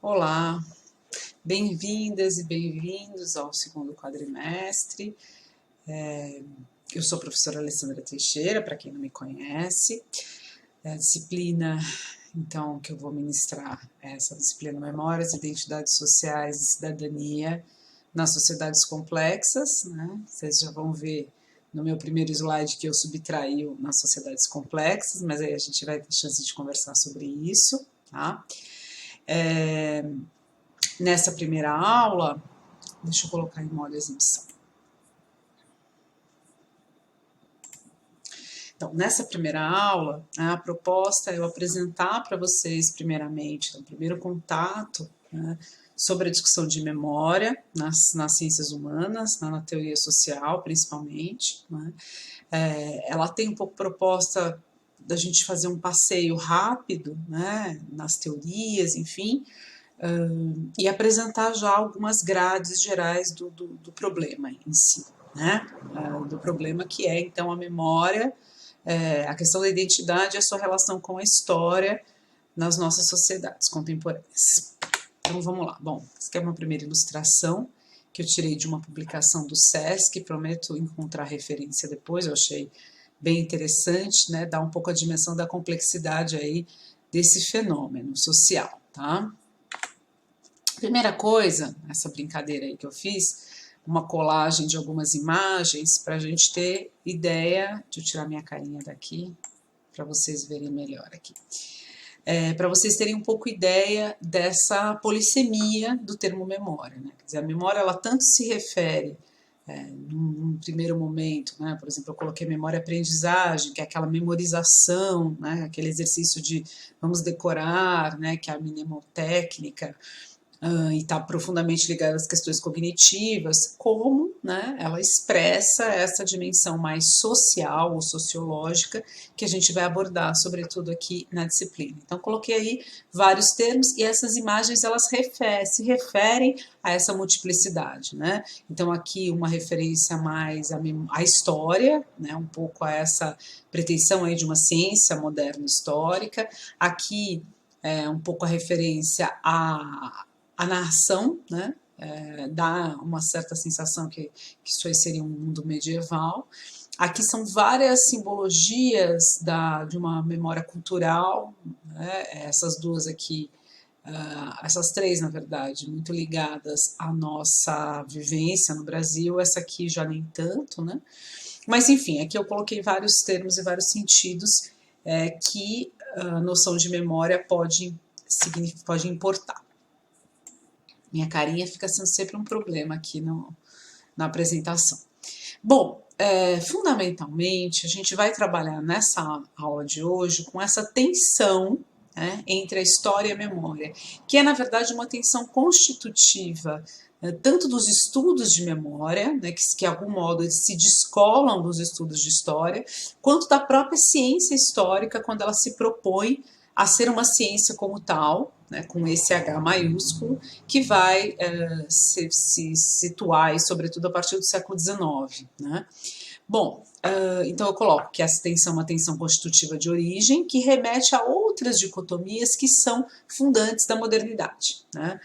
Olá, bem-vindas e bem-vindos ao segundo quadrimestre. Eu sou a professora Alessandra Teixeira, para quem não me conhece. A disciplina, então, que eu vou ministrar é essa disciplina Memórias, Identidades Sociais e Cidadania nas Sociedades Complexas, né? Vocês já vão ver no meu primeiro slide que eu subtraí nas sociedades complexas, mas aí a gente vai ter chance de conversar sobre isso, tá? Nessa primeira aula, deixa eu colocar em modo exibição. Então, nessa primeira aula, a proposta é eu apresentar para vocês, primeiramente, o primeiro contato, né, sobre a discussão de memória nas ciências humanas, na teoria social, principalmente. Né. Ela tem um pouco proposta da gente fazer um passeio rápido, né, nas teorias, enfim, e apresentar já algumas grades gerais do problema em si, né, do problema que é, então, a memória, a questão da identidade e a sua relação com a história nas nossas sociedades contemporâneas. Então vamos lá. Bom, essa aqui é uma primeira ilustração que eu tirei de uma publicação do SESC, prometo encontrar referência depois, eu achei bem interessante, né, dar um pouco a dimensão da complexidade aí desse fenômeno social, tá? Primeira coisa, essa brincadeira aí que eu fiz, uma colagem de algumas imagens para a gente ter ideia. Deixa eu tirar minha carinha daqui para vocês verem melhor aqui. Para vocês terem um pouco ideia dessa polissemia do termo memória, né? Quer dizer, a memória ela tanto se refere num primeiro momento, né? Por exemplo, eu coloquei memória-aprendizagem, que é aquela memorização, né? Aquele exercício de vamos decorar, né? Que é a mnemotécnica, e está profundamente ligada às questões cognitivas, como, né, ela expressa essa dimensão mais social ou sociológica que a gente vai abordar, sobretudo aqui na disciplina. Então, coloquei aí vários termos e essas imagens elas se referem a essa multiplicidade, né? Então, aqui uma referência mais à história, né, um pouco a essa pretensão aí de uma ciência moderna histórica. Aqui um pouco a referência a narração, né, dá uma certa sensação que isso aí seria um mundo medieval. Aqui são várias simbologias de uma memória cultural, né, essas duas aqui, essas três, na verdade, muito ligadas à nossa vivência no Brasil, essa aqui já nem tanto, né? Mas, enfim, aqui eu coloquei vários termos e vários sentidos que a noção de memória pode importar. Minha carinha fica sendo sempre um problema aqui na apresentação. Bom, fundamentalmente, a gente vai trabalhar nessa aula de hoje com essa tensão, né, entre a história e a memória, que é, na verdade, uma tensão constitutiva, tanto dos estudos de memória, né, que de algum modo eles se descolam dos estudos de história, quanto da própria ciência histórica, quando ela se propõe a ser uma ciência como tal, né, com esse H maiúsculo, que vai se situar, e, sobretudo, a partir do século XIX. Né? Bom, então eu coloco que essa tensão é uma tensão constitutiva de origem, que remete a outras dicotomias que são fundantes da modernidade, né?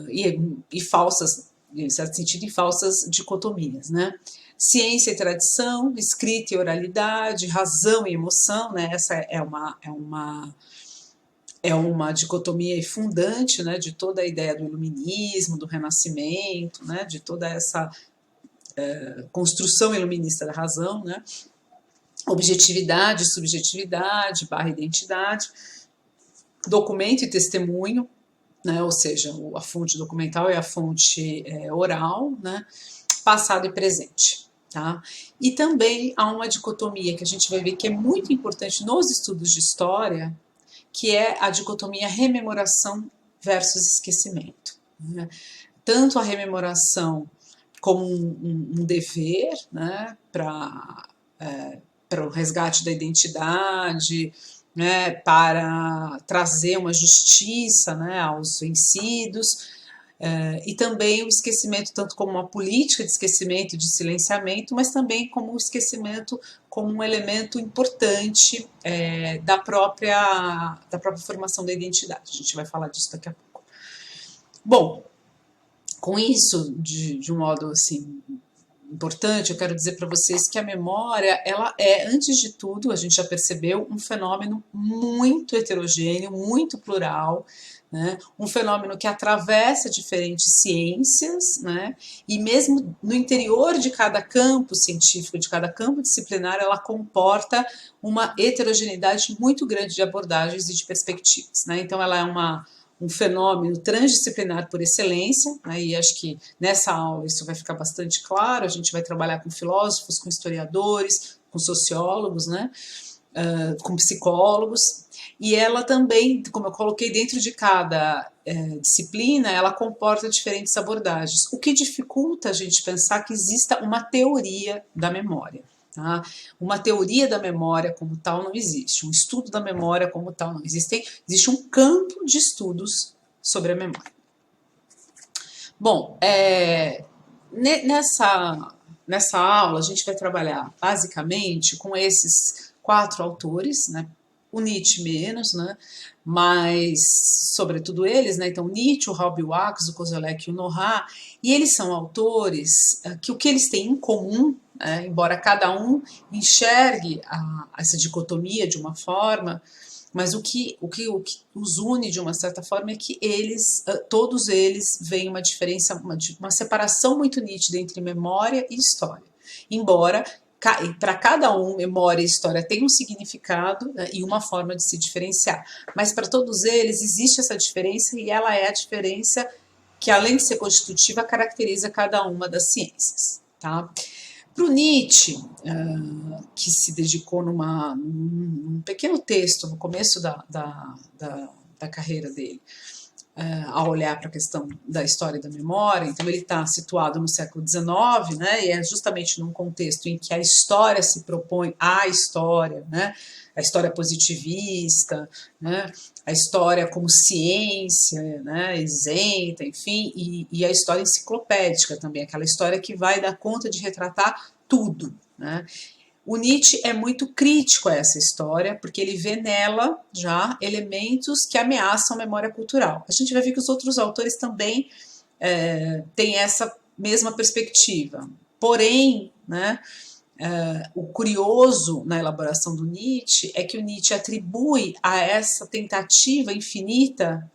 E falsas, em certo sentido, e falsas dicotomias, né? Ciência e tradição, escrita e oralidade, razão e emoção, né? Essa é uma dicotomia fundante, né, de toda a ideia do iluminismo, do renascimento, né, de toda essa construção iluminista da razão, né, objetividade, subjetividade, barra identidade, documento e testemunho, né, ou seja, a fonte documental e a fonte oral, né, passado e presente. Tá? E também há uma dicotomia que a gente vai ver que é muito importante nos estudos de história, que é a dicotomia rememoração versus esquecimento. Né? Tanto a rememoração como um dever, né, para o resgate da identidade, né, para trazer uma justiça, né, aos vencidos, e também o esquecimento tanto como uma política de esquecimento, de silenciamento, mas também como o esquecimento como um elemento importante da própria formação da identidade. A gente vai falar disso daqui a pouco. Bom, com isso, de um modo assim importante, eu quero dizer para vocês que a memória, ela é, antes de tudo, a gente já percebeu, um fenômeno muito heterogêneo, muito plural, né? Um fenômeno que atravessa diferentes ciências, né? E mesmo no interior de cada campo científico, de cada campo disciplinar, ela comporta uma heterogeneidade muito grande de abordagens e de perspectivas, né? Então, ela é um fenômeno transdisciplinar por excelência, né, e acho que nessa aula isso vai ficar bastante claro. A gente vai trabalhar com filósofos, com historiadores, com sociólogos, né, com psicólogos, e ela também, como eu coloquei, dentro de cada disciplina, ela comporta diferentes abordagens, o que dificulta a gente pensar que exista uma teoria da memória. Tá? Uma teoria da memória como tal não existe, um estudo da memória como tal não existe, existe um campo de estudos sobre a memória. Bom, nessa aula a gente vai trabalhar basicamente com esses 4 autores, né? O Nietzsche menos, né? Mas sobretudo eles, né? Então Nietzsche, o Raul Wax, o Koselleck e o Nohat, e eles são autores que o que eles têm em comum, embora cada um enxergue essa dicotomia de uma forma, mas o que os une de uma certa forma é que todos eles veem uma diferença, uma separação muito nítida entre memória e história. Embora para cada um, memória e história têm um significado, né, e uma forma de se diferenciar. Mas para todos eles existe essa diferença, e ela é a diferença que, além de ser constitutiva, caracteriza cada uma das ciências. Tá? Para o Nietzsche, que se dedicou num pequeno texto no começo da carreira dele, a olhar para a questão da história da memória, então ele está situado no século XIX, né, e é justamente num contexto em que a história se propõe à história, né, a história positivista, né, a história como ciência, né, isenta, enfim, e a história enciclopédica também, aquela história que vai dar conta de retratar tudo, né. O Nietzsche é muito crítico a essa história, porque ele vê nela já elementos que ameaçam a memória cultural. A gente vai ver que os outros autores também têm essa mesma perspectiva. Porém, né, o curioso na elaboração do Nietzsche é que o Nietzsche atribui a essa tentativa infinita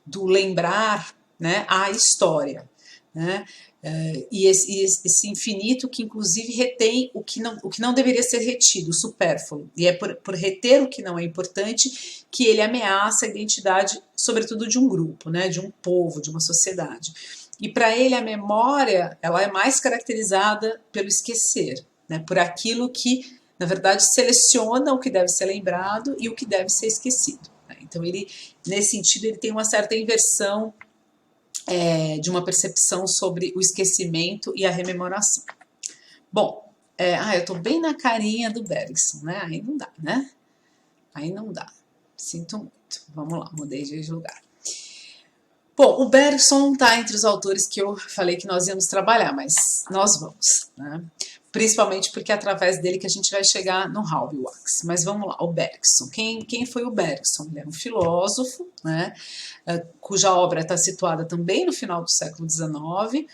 do lembrar, né, a história, né? E esse infinito que inclusive retém o que não deveria ser retido, o supérfluo, e é por reter o que não é importante que ele ameaça a identidade, sobretudo de um grupo, né, de um povo, de uma sociedade. E para ele a memória, ela é mais caracterizada pelo esquecer, né, por aquilo que na verdade seleciona o que deve ser lembrado e o que deve ser esquecido, né? Então ele, nesse sentido, ele tem uma certa inversão de uma percepção sobre o esquecimento e a rememoração. Bom, eu tô bem na carinha do Bergson, né? Aí não dá, né? Aí não dá. Sinto muito. Vamos lá, mudei de lugar. Bom, o Bergson não está entre os autores que eu falei que nós íamos trabalhar, mas nós vamos, né? Principalmente porque é através dele que a gente vai chegar no Raul Wax. Mas vamos lá, o Bergson. Quem foi o Bergson? Ele era um filósofo, né, cuja obra está situada também no final do século XIX.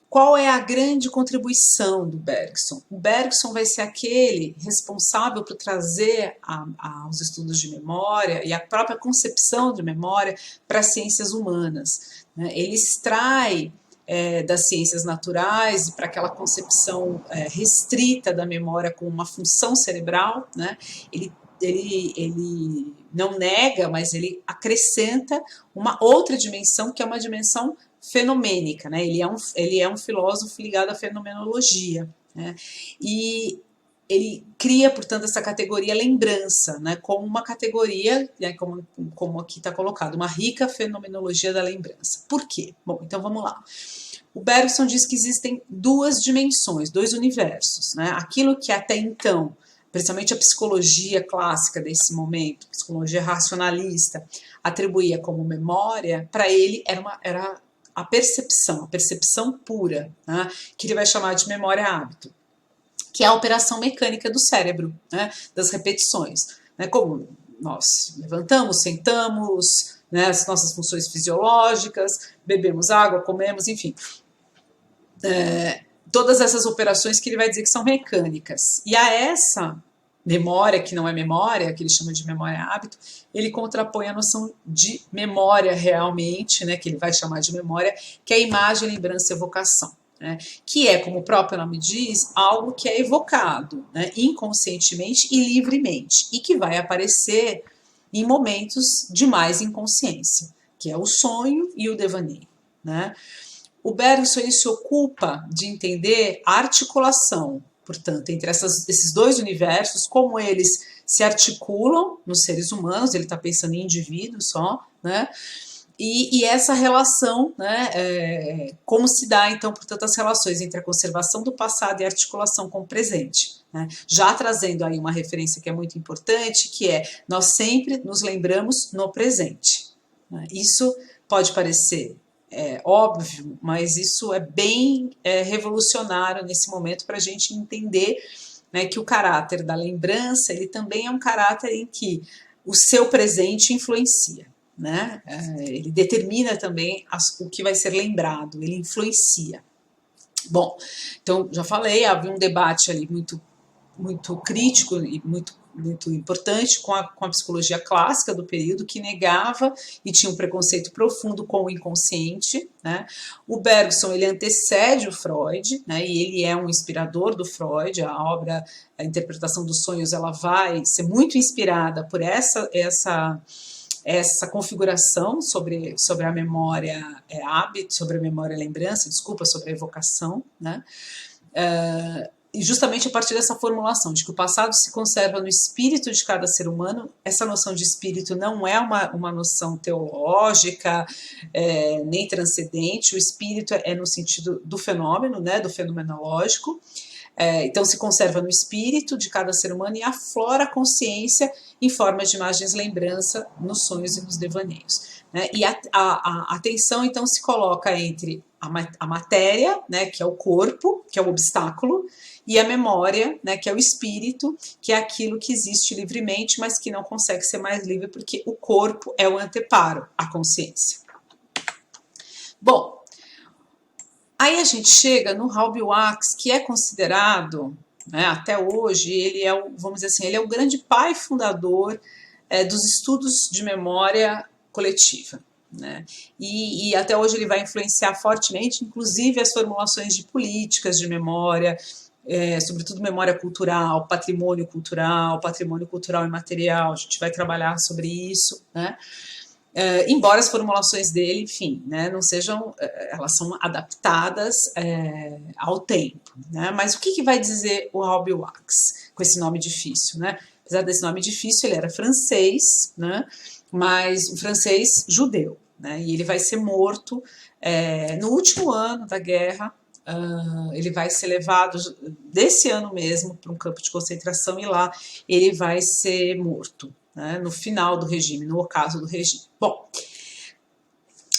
Qual é a grande contribuição do Bergson? O Bergson vai ser aquele responsável por trazer aos estudos de memória e a própria concepção de memória para as ciências humanas, né? Ele extrai das ciências naturais e para aquela concepção restrita da memória como uma função cerebral, né? Ele não nega, mas ele acrescenta uma outra dimensão, que é uma dimensão fenomênica, né? Ele é um filósofo ligado à fenomenologia, né? E ele cria, portanto, essa categoria lembrança, né, como uma categoria, né, como aqui está colocado, uma rica fenomenologia da lembrança. Por quê? Bom, então vamos lá. O Bergson diz que existem 2 dimensões, 2 universos, né? Aquilo que até então, principalmente a psicologia clássica desse momento, psicologia racionalista, atribuía como memória, para ele era a percepção pura, né, que ele vai chamar de memória-hábito, que é a operação mecânica do cérebro, né, das repetições. Né, como nós levantamos, sentamos, né, as nossas funções fisiológicas, bebemos água, comemos, enfim. Todas essas operações que ele vai dizer que são mecânicas. E a essa memória, que não é memória, que ele chama de memória-hábito, ele contrapõe a noção de memória realmente, né, que ele vai chamar de memória, que é imagem, lembrança e evocação. Né, que é, como o próprio nome diz, algo que é evocado, né, inconscientemente e livremente, e que vai aparecer em momentos de mais inconsciência, que é o sonho e o devaneio. Né. O Bergson ele se ocupa de entender a articulação, portanto, entre esses dois universos, como eles se articulam nos seres humanos, ele está pensando em indivíduos só, né? E essa relação, né, como se dá, então, portanto, as relações entre a conservação do passado e a articulação com o presente. Né? Já trazendo aí uma referência que é muito importante, que é nós sempre nos lembramos no presente. Né? Isso pode parecer óbvio, mas isso é bem revolucionário nesse momento para a gente entender, né, que o caráter da lembrança ele também é um caráter em que o seu presente influencia. Né? Ele determina também o que vai ser lembrado, ele influencia. Bom, então já falei, havia um debate ali muito crítico e muito importante com a psicologia clássica do período, que negava e tinha um preconceito profundo com o inconsciente. Né? O Bergson ele antecede o Freud, né? E ele é um inspirador do Freud. A obra, a interpretação dos sonhos, ela vai ser muito inspirada por essa configuração sobre a memória hábito, sobre a memória lembrança, sobre a evocação, né? E justamente a partir dessa formulação de que o passado se conserva no espírito de cada ser humano. Essa noção de espírito não é uma noção teológica, nem transcendente. O espírito é no sentido do fenômeno, né, do fenomenológico. Então se conserva no espírito de cada ser humano e aflora a consciência em forma de imagens lembrança nos sonhos e nos devaneios. Né? E a atenção então se coloca entre a matéria, né, que é o corpo, que é o obstáculo, e a memória, né, que é o espírito, que é aquilo que existe livremente, mas que não consegue ser mais livre porque o corpo é o anteparo à consciência. Bom, aí a gente chega no Howell Wax, que é considerado, né, até hoje, ele é vamos dizer assim, ele é o grande pai fundador dos estudos de memória coletiva. Né? E até hoje ele vai influenciar fortemente, inclusive as formulações de políticas de memória, sobretudo memória cultural, patrimônio cultural imaterial. A gente vai trabalhar sobre isso, né? Embora as formulações dele, enfim, né, não sejam, elas são adaptadas ao tempo, né? Mas o que vai dizer o Howell Wax com esse nome difícil, né? Apesar desse nome difícil, ele era francês, né? Mas um francês judeu, né? E ele vai ser morto no último ano da guerra. Ele vai ser levado desse ano mesmo para um campo de concentração e lá ele vai ser morto, né, no final do regime, no ocaso do regime. Bom,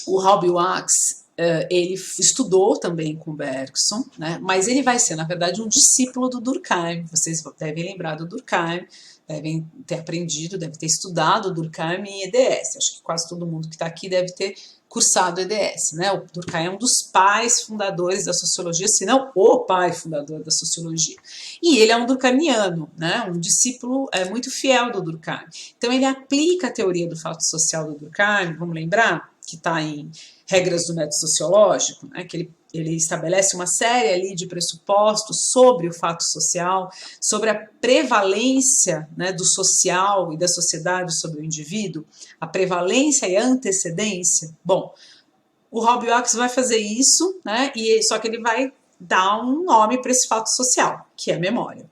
o Howell Wax ele estudou também com Bergson, né, mas ele vai ser, na verdade, um discípulo do Durkheim. Vocês devem lembrar do Durkheim, devem ter aprendido, devem ter estudado o Durkheim em EDS. Acho que quase todo mundo que está aqui deve ter cursado EDS, né? O Durkheim é um dos pais fundadores da sociologia, se não o pai fundador da sociologia. E ele é um durkheimiano, né? Um discípulo muito fiel do Durkheim. Então ele aplica a teoria do fato social do Durkheim, vamos lembrar, que está em Regras do Método Sociológico, né? Que ele estabelece uma série ali de pressupostos sobre o fato social, sobre a prevalência, né, do social e da sociedade sobre o indivíduo, a prevalência e a antecedência. Bom, o Howell Wax vai fazer isso, né, só que ele vai dar um nome para esse fato social, que é a memória.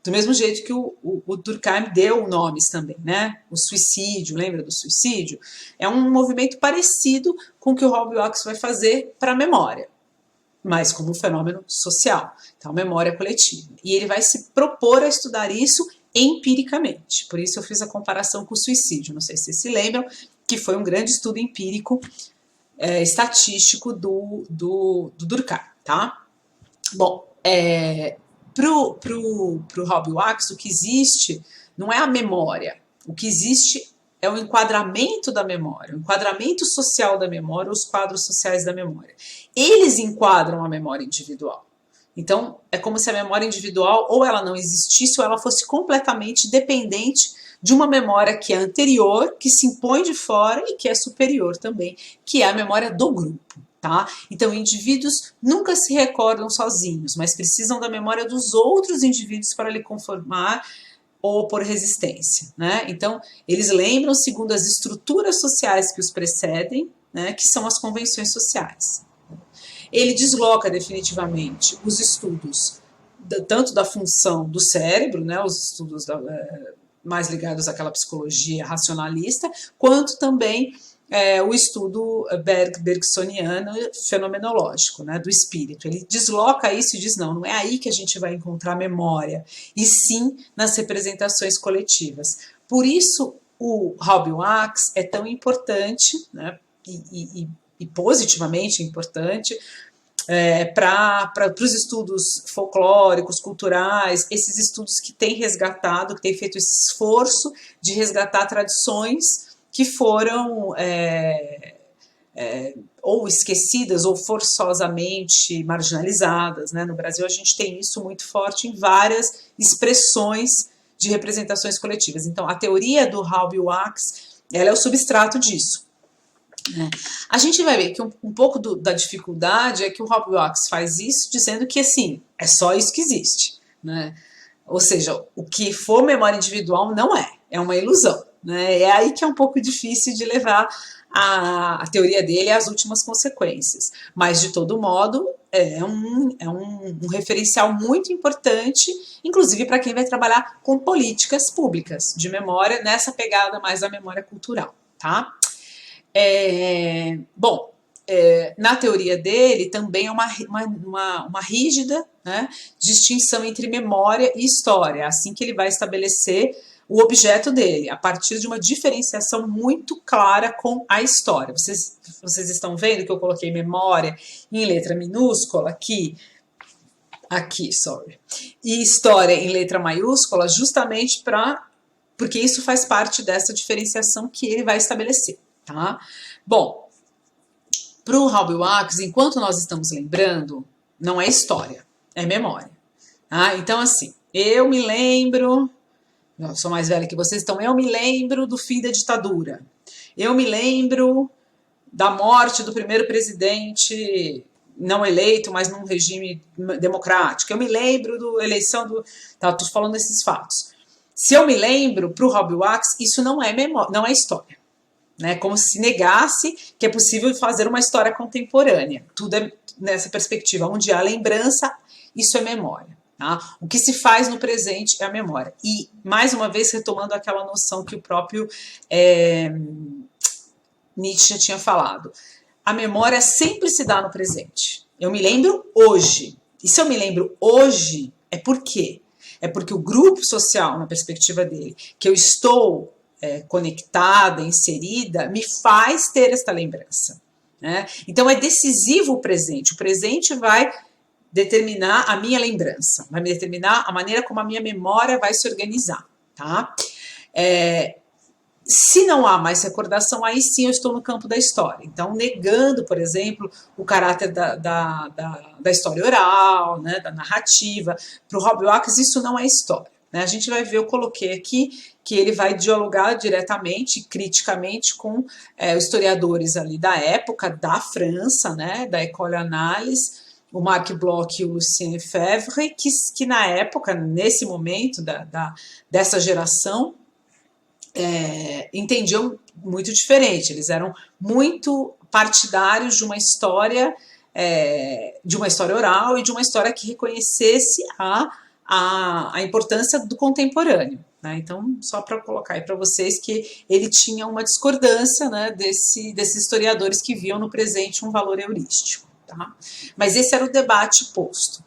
Do mesmo jeito que o Durkheim deu nomes também, né? O suicídio, lembra do suicídio? É um movimento parecido com o que o Howell Wax vai fazer para a memória, mas como um fenômeno social, então memória coletiva. E ele vai se propor a estudar isso empiricamente. Por isso eu fiz a comparação com o suicídio. Não sei se vocês se lembram, que foi um grande estudo empírico estatístico do Durkheim, tá? Bom, pro Howell Wax, o que existe não é a memória, O que existe é o enquadramento da memória, o enquadramento social da memória, os quadros sociais da memória. Eles enquadram a memória individual. Então, é como se a memória individual ou ela não existisse ou ela fosse completamente dependente de uma memória que é anterior, que se impõe de fora e que é superior também, que é a memória do grupo. Tá? Então, indivíduos nunca se recordam sozinhos, mas precisam da memória dos outros indivíduos para lhe conformar ou opor resistência. Né? Então, eles lembram segundo as estruturas sociais que os precedem, né, que são as convenções sociais. Ele desloca definitivamente os estudos tanto da função do cérebro, né, os estudos mais ligados àquela psicologia racionalista, quanto também o estudo bergsoniano fenomenológico, né, do espírito. Ele desloca isso e diz, não é aí que a gente vai encontrar memória, e sim nas representações coletivas. Por isso, o Howell Wax é tão importante, né, e positivamente importante, para os estudos folclóricos, culturais, esses estudos que têm resgatado, que têm feito esse esforço de resgatar tradições que foram ou esquecidas ou forçosamente marginalizadas. Né? No Brasil a gente tem isso muito forte em várias expressões de representações coletivas. Então a teoria do Howell Wax, ela é o substrato disso. A gente vai ver que um pouco da dificuldade é que o Howell Wax faz isso dizendo que assim, é só isso que existe. Né? Ou seja, o que for memória individual não é uma ilusão. Né? É aí que é um pouco difícil de levar a teoria dele às últimas consequências. Mas, de todo modo, é um referencial muito importante, inclusive para quem vai trabalhar com políticas públicas de memória, nessa pegada mais da memória cultural. Tá? Na teoria dele também é uma rígida, né, distinção entre memória e história, assim que ele vai estabelecer o objeto dele, a partir de uma diferenciação muito clara com a história. Vocês estão vendo que eu coloquei memória em letra minúscula aqui, e história em letra maiúscula, justamente porque isso faz parte dessa diferenciação que ele vai estabelecer. Tá? Bom, para o Howell Wax, enquanto nós estamos lembrando, não é história, é memória. Tá? Então, assim, eu me lembro, eu sou mais velha que vocês, então eu me lembro do fim da ditadura. Eu me lembro da morte do primeiro presidente não eleito, mas num regime democrático. Eu me lembro da eleição do... Estou falando desses fatos. Se eu me lembro, para o Howell Wax, isso não é memória, não é história. Né, como se negasse que é possível fazer uma história contemporânea. Tudo é nessa perspectiva, onde há lembrança, isso é memória. Tá? O que se faz no presente é a memória. E, mais uma vez, retomando aquela noção que o próprio Nietzsche tinha falado, a memória sempre se dá no presente. Eu me lembro hoje. E se eu me lembro hoje, é por quê? É porque o grupo social, na perspectiva dele, que eu estou conectada, inserida, me faz ter esta lembrança. Né? Então é decisivo o presente vai determinar a minha lembrança, vai me determinar a maneira como a minha memória vai se organizar. Tá? Se não há mais recordação, aí sim eu estou no campo da história. Então, negando, por exemplo, o caráter da história oral, né, da narrativa, para o Howell Wax isso não é história. A gente vai ver, eu coloquei aqui, que ele vai dialogar diretamente, criticamente, com os historiadores ali da época, da França, né, da École Analyse, o Marc Bloch e o Lucien Febvre, que na época, nesse momento dessa geração, entendiam muito diferente. Eles eram muito partidários de uma história oral e de uma história que reconhecesse a importância do contemporâneo. Né? Então, só para colocar aí para vocês que ele tinha uma discordância, né, desses historiadores que viam no presente um valor heurístico. Tá? Mas esse era o debate posto.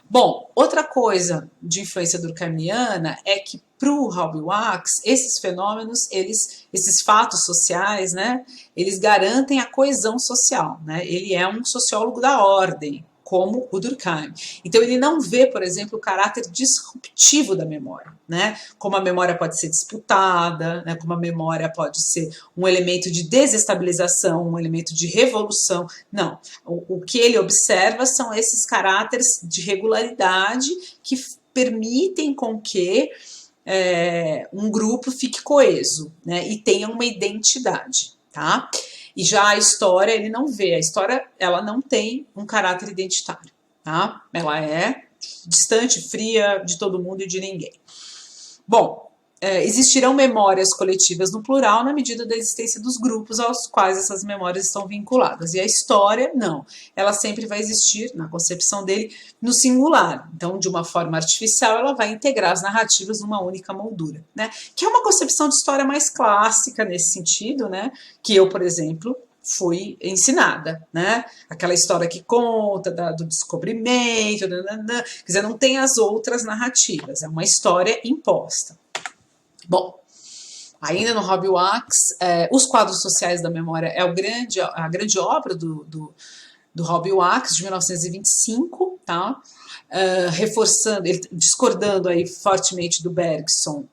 Bom, outra coisa de influência durkheimiana é que para o Howell Wax, esses fenômenos, esses fatos sociais, né, eles garantem a coesão social. Né? Ele é um sociólogo da ordem, como o Durkheim. Então ele não vê, por exemplo, o caráter disruptivo da memória, né? Como a memória pode ser disputada, né? Como a memória pode ser um elemento de desestabilização, um elemento de revolução. Não, o que ele observa são esses caráteres de regularidade que permitem com que um grupo fique coeso, né? E tenha uma identidade, tá? E já a história, ele não vê. A história, ela não tem um caráter identitário, tá? Ela é distante, fria de todo mundo e de ninguém. Bom, existirão memórias coletivas no plural na medida da existência dos grupos aos quais essas memórias estão vinculadas. E a história, não. Ela sempre vai existir, na concepção dele, no singular. Então, de uma forma artificial, ela vai integrar as narrativas numa única moldura, né? Que é uma concepção de história mais clássica nesse sentido, né? Que eu, por exemplo, fui ensinada, né? Aquela história que conta do descobrimento, quer dizer, não tem as outras narrativas, é uma história imposta. Bom, ainda no Hobby Wax, Os Quadros Sociais da Memória é a grande obra do Hobby Wax, de 1925, tá? Reforçando, discordando aí fortemente do Bergson,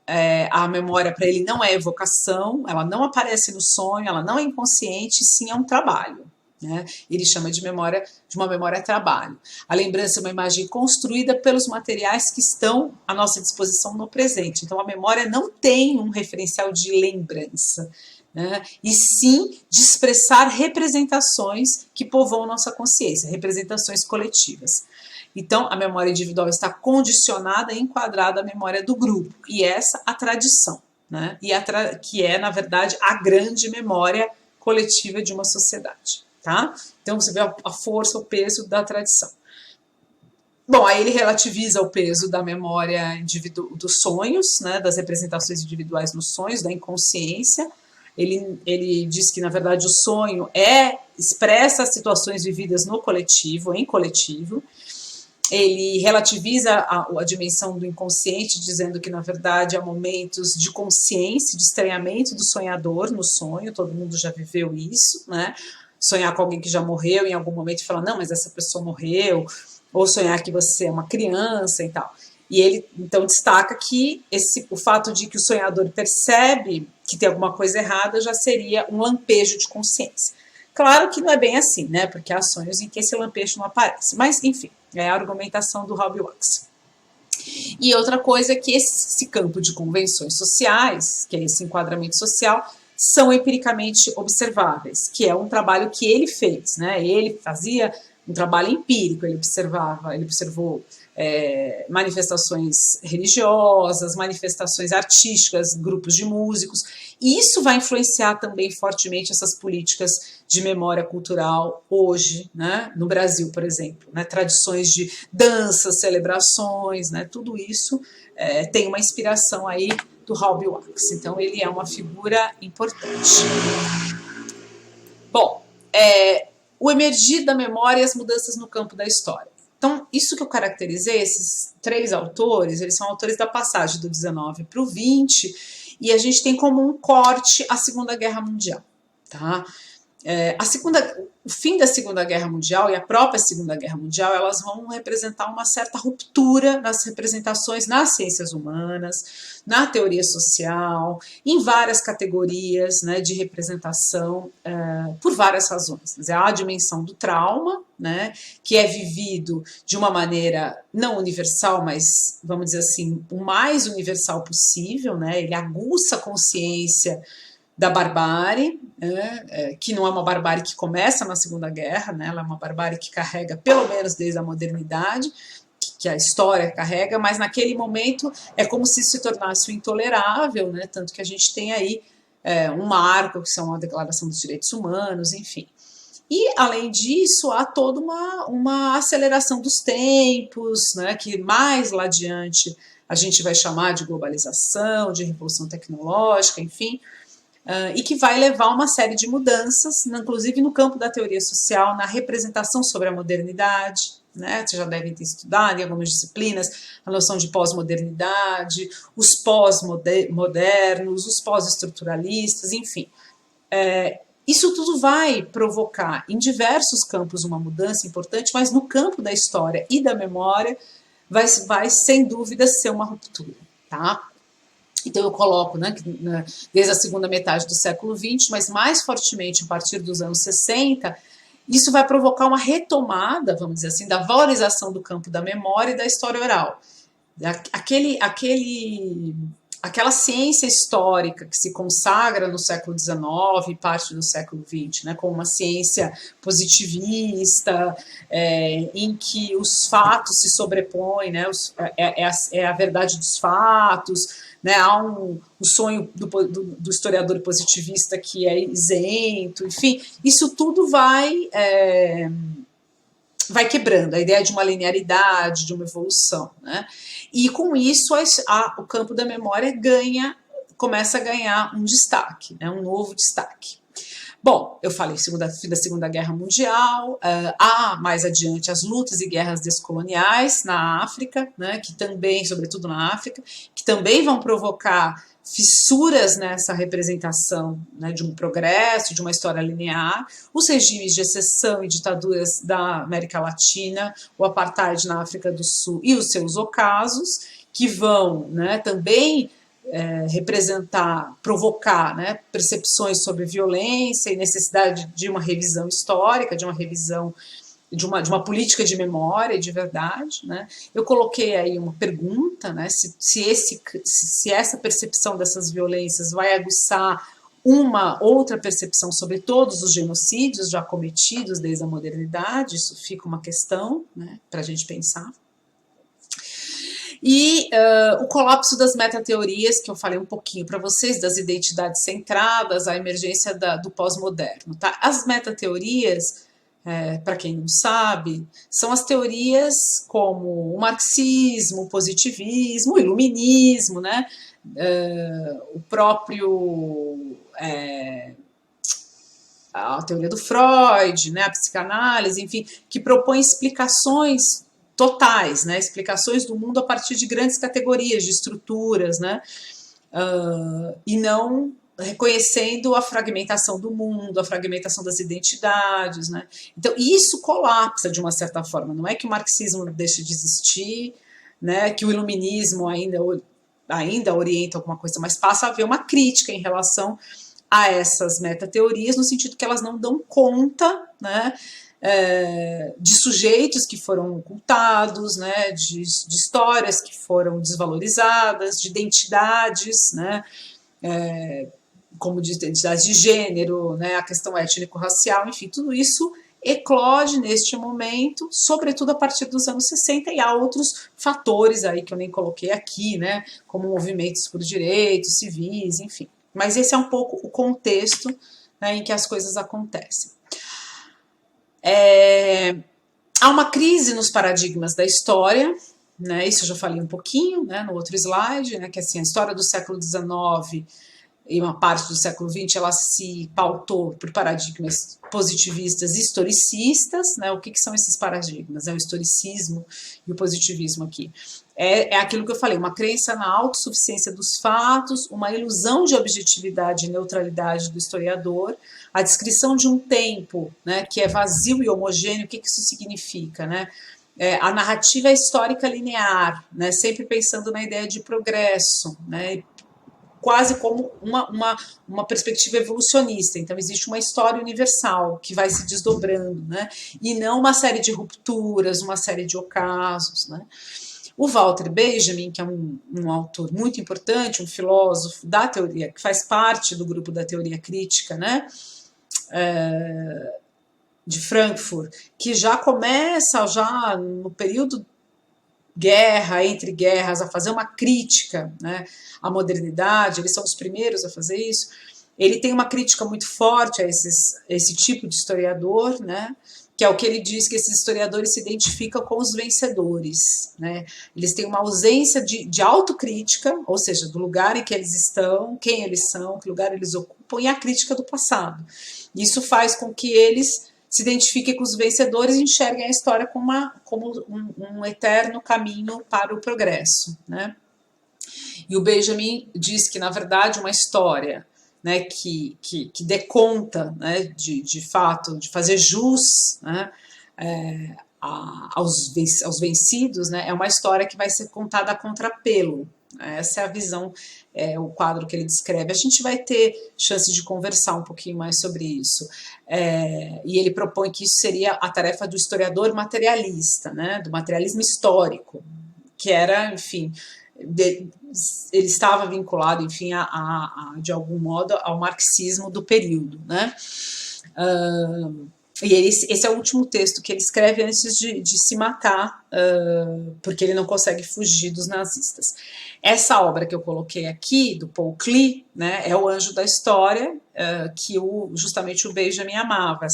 a memória para ele não é evocação, ela não aparece no sonho, ela não é inconsciente, sim é um trabalho. Né? Ele chama de uma memória-trabalho. A lembrança é uma imagem construída pelos materiais que estão à nossa disposição no presente. Então, a memória não tem um referencial de lembrança, né? E sim de expressar representações que povoam nossa consciência, representações coletivas. Então, a memória individual está condicionada e enquadrada à memória do grupo, e essa a tradição, né? Que é, na verdade, a grande memória coletiva de uma sociedade. Tá? Então você vê a força, o peso da tradição. Bom, aí ele relativiza o peso da memória dos sonhos, né, das representações individuais nos sonhos, da inconsciência. Ele diz que, na verdade, o sonho expressa as situações vividas no coletivo, em coletivo. Ele relativiza a dimensão do inconsciente, dizendo que, na verdade, há momentos de consciência, de estranhamento do sonhador no sonho, todo mundo já viveu isso, né? Sonhar com alguém que já morreu em algum momento e falar, não, mas essa pessoa morreu, ou sonhar que você é uma criança e tal. E ele, então, destaca que o fato de que o sonhador percebe que tem alguma coisa errada já seria um lampejo de consciência. Claro que não é bem assim, né, porque há sonhos em que esse lampejo não aparece, mas, enfim, é a argumentação do Hobby Wax. E outra coisa é que esse campo de convenções sociais, que é esse enquadramento social, são empiricamente observáveis, que é um trabalho que ele fez, né? Ele fazia um trabalho empírico, ele observou manifestações religiosas, manifestações artísticas, grupos de músicos, e isso vai influenciar também fortemente essas políticas de memória cultural hoje, né? No Brasil, por exemplo, né? Tradições de danças, celebrações, né? Tudo isso tem uma inspiração aí do Hobby Wax. Então, ele é uma figura importante. Bom, o emergir da memória e as mudanças no campo da história. Então, isso que eu caracterizei, esses três autores, eles são autores da passagem do 19 para o 20, e a gente tem como um corte a Segunda Guerra Mundial, tá? O fim da Segunda Guerra Mundial e a própria Segunda Guerra Mundial, elas vão representar uma certa ruptura nas representações nas ciências humanas, na teoria social, em várias categorias, né, de representação, por várias razões. Quer dizer, há a dimensão do trauma, né, que é vivido de uma maneira não universal, mas, vamos dizer assim, o mais universal possível, né, ele aguça a consciência da barbárie, né, que não é uma barbárie que começa na Segunda Guerra, né, ela é uma barbárie que carrega pelo menos desde a modernidade, que a história carrega, mas naquele momento é como se se tornasse o intolerável, né, tanto que a gente tem aí um marco, que são a Declaração dos Direitos Humanos, enfim. E, além disso, há toda uma aceleração dos tempos, né, que mais lá adiante a gente vai chamar de globalização, de revolução tecnológica, enfim, e que vai levar a uma série de mudanças, inclusive no campo da teoria social, na representação sobre a modernidade, né? Vocês já devem ter estudado em algumas disciplinas a noção de pós-modernidade, os pós-modernos, os pós-estruturalistas, enfim. Isso tudo vai provocar em diversos campos uma mudança importante, mas no campo da história e da memória vai sem dúvida ser uma ruptura, tá? Então eu coloco, né, desde a segunda metade do século XX, mas mais fortemente a partir dos anos 60, isso vai provocar uma retomada, vamos dizer assim, da valorização do campo da memória e da história oral. Aquela ciência histórica que se consagra no século XIX e parte do século XX, né, como uma ciência positivista, em que os fatos se sobrepõem, né, é a verdade dos fatos, né, há o sonho do historiador positivista que é isento, enfim, isso tudo vai quebrando a ideia de uma linearidade, de uma evolução, né? E com isso o campo da memória começa a ganhar um destaque, né? Um novo destaque. Bom, eu falei da Segunda Guerra Mundial, há mais adiante as lutas e guerras descoloniais na África, né, que também, sobretudo na África, que também vão provocar fissuras nessa representação, né, de um progresso, de uma história linear, os regimes de exceção e ditaduras da América Latina, o apartheid na África do Sul e os seus ocasos, que vão, né, também provocar, né, percepções sobre violência e necessidade de uma revisão histórica, de uma revisão de uma política de memória de verdade, né? Eu coloquei aí uma pergunta, né, se essa percepção dessas violências vai aguçar uma outra percepção sobre todos os genocídios já cometidos desde a modernidade. Isso fica uma questão, né, para a gente pensar. E o colapso das metateorias, que eu falei um pouquinho para vocês, das identidades centradas, a emergência do pós-moderno. Tá? As metateorias, para quem não sabe, são as teorias como o marxismo, o positivismo, o iluminismo, né? O próprio... a teoria do Freud, né? A psicanálise, enfim, que propõe explicações totais, né, explicações do mundo a partir de grandes categorias, de estruturas, né, e não reconhecendo a fragmentação do mundo, a fragmentação das identidades, né. Então, isso colapsa de uma certa forma, não é que o marxismo deixe de existir, né, que o iluminismo ainda orienta alguma coisa, mas passa a haver uma crítica em relação a essas metateorias, no sentido que elas não dão conta, né, de sujeitos que foram ocultados, né, de histórias que foram desvalorizadas, de identidades, né, como de identidades de gênero, né, a questão étnico-racial, enfim, tudo isso eclode neste momento, sobretudo a partir dos anos 60, e há outros fatores aí que eu nem coloquei aqui, né, como movimentos por direitos civis, enfim. Mas esse é um pouco o contexto, né, em que as coisas acontecem. Há uma crise nos paradigmas da história, né, isso eu já falei um pouquinho, né, no outro slide, né, que assim, a história do século XIX e uma parte do século XX, ela se pautou por paradigmas positivistas e historicistas, né, o que são esses paradigmas? O historicismo e o positivismo aqui. É aquilo que eu falei, uma crença na autossuficiência dos fatos, uma ilusão de objetividade e neutralidade do historiador, a descrição de um tempo, né, que é vazio e homogêneo. O que isso significa? Né? A narrativa histórica linear, né, sempre pensando na ideia de progresso, né, quase como uma perspectiva evolucionista. Então, existe uma história universal que vai se desdobrando, né, e não uma série de rupturas, uma série de ocasos, né. O Walter Benjamin, que é um autor muito importante, um filósofo da teoria, que faz parte do grupo da teoria crítica, né, de Frankfurt, que já começa, já no período entre guerras, a fazer uma crítica, né, à modernidade. Eles são os primeiros a fazer isso. Ele tem uma crítica muito forte a esse tipo de historiador, né, que é o que ele diz, que esses historiadores se identificam com os vencedores, né? Eles têm uma ausência de autocrítica, ou seja, do lugar em que eles estão, quem eles são, que lugar eles ocupam, e a crítica do passado. Isso faz com que eles se identifiquem com os vencedores e enxerguem a história como um eterno caminho para o progresso, né? E o Benjamin diz que, na verdade, uma história né, que dê conta, né, de fato, de fazer jus, né, aos vencidos, né, é uma história que vai ser contada a contrapelo. Essa é a visão, o quadro que ele descreve. A gente vai ter chance de conversar um pouquinho mais sobre isso. E ele propõe que isso seria a tarefa do historiador materialista, né, do materialismo histórico, que era, enfim, ele estava vinculado, enfim, de algum modo, ao marxismo do período, né? E esse é o último texto que ele escreve antes de se matar, porque ele não consegue fugir dos nazistas. Essa obra que eu coloquei aqui, do Paul Klee, né, é o Anjo da História, que justamente o Benjamin amava,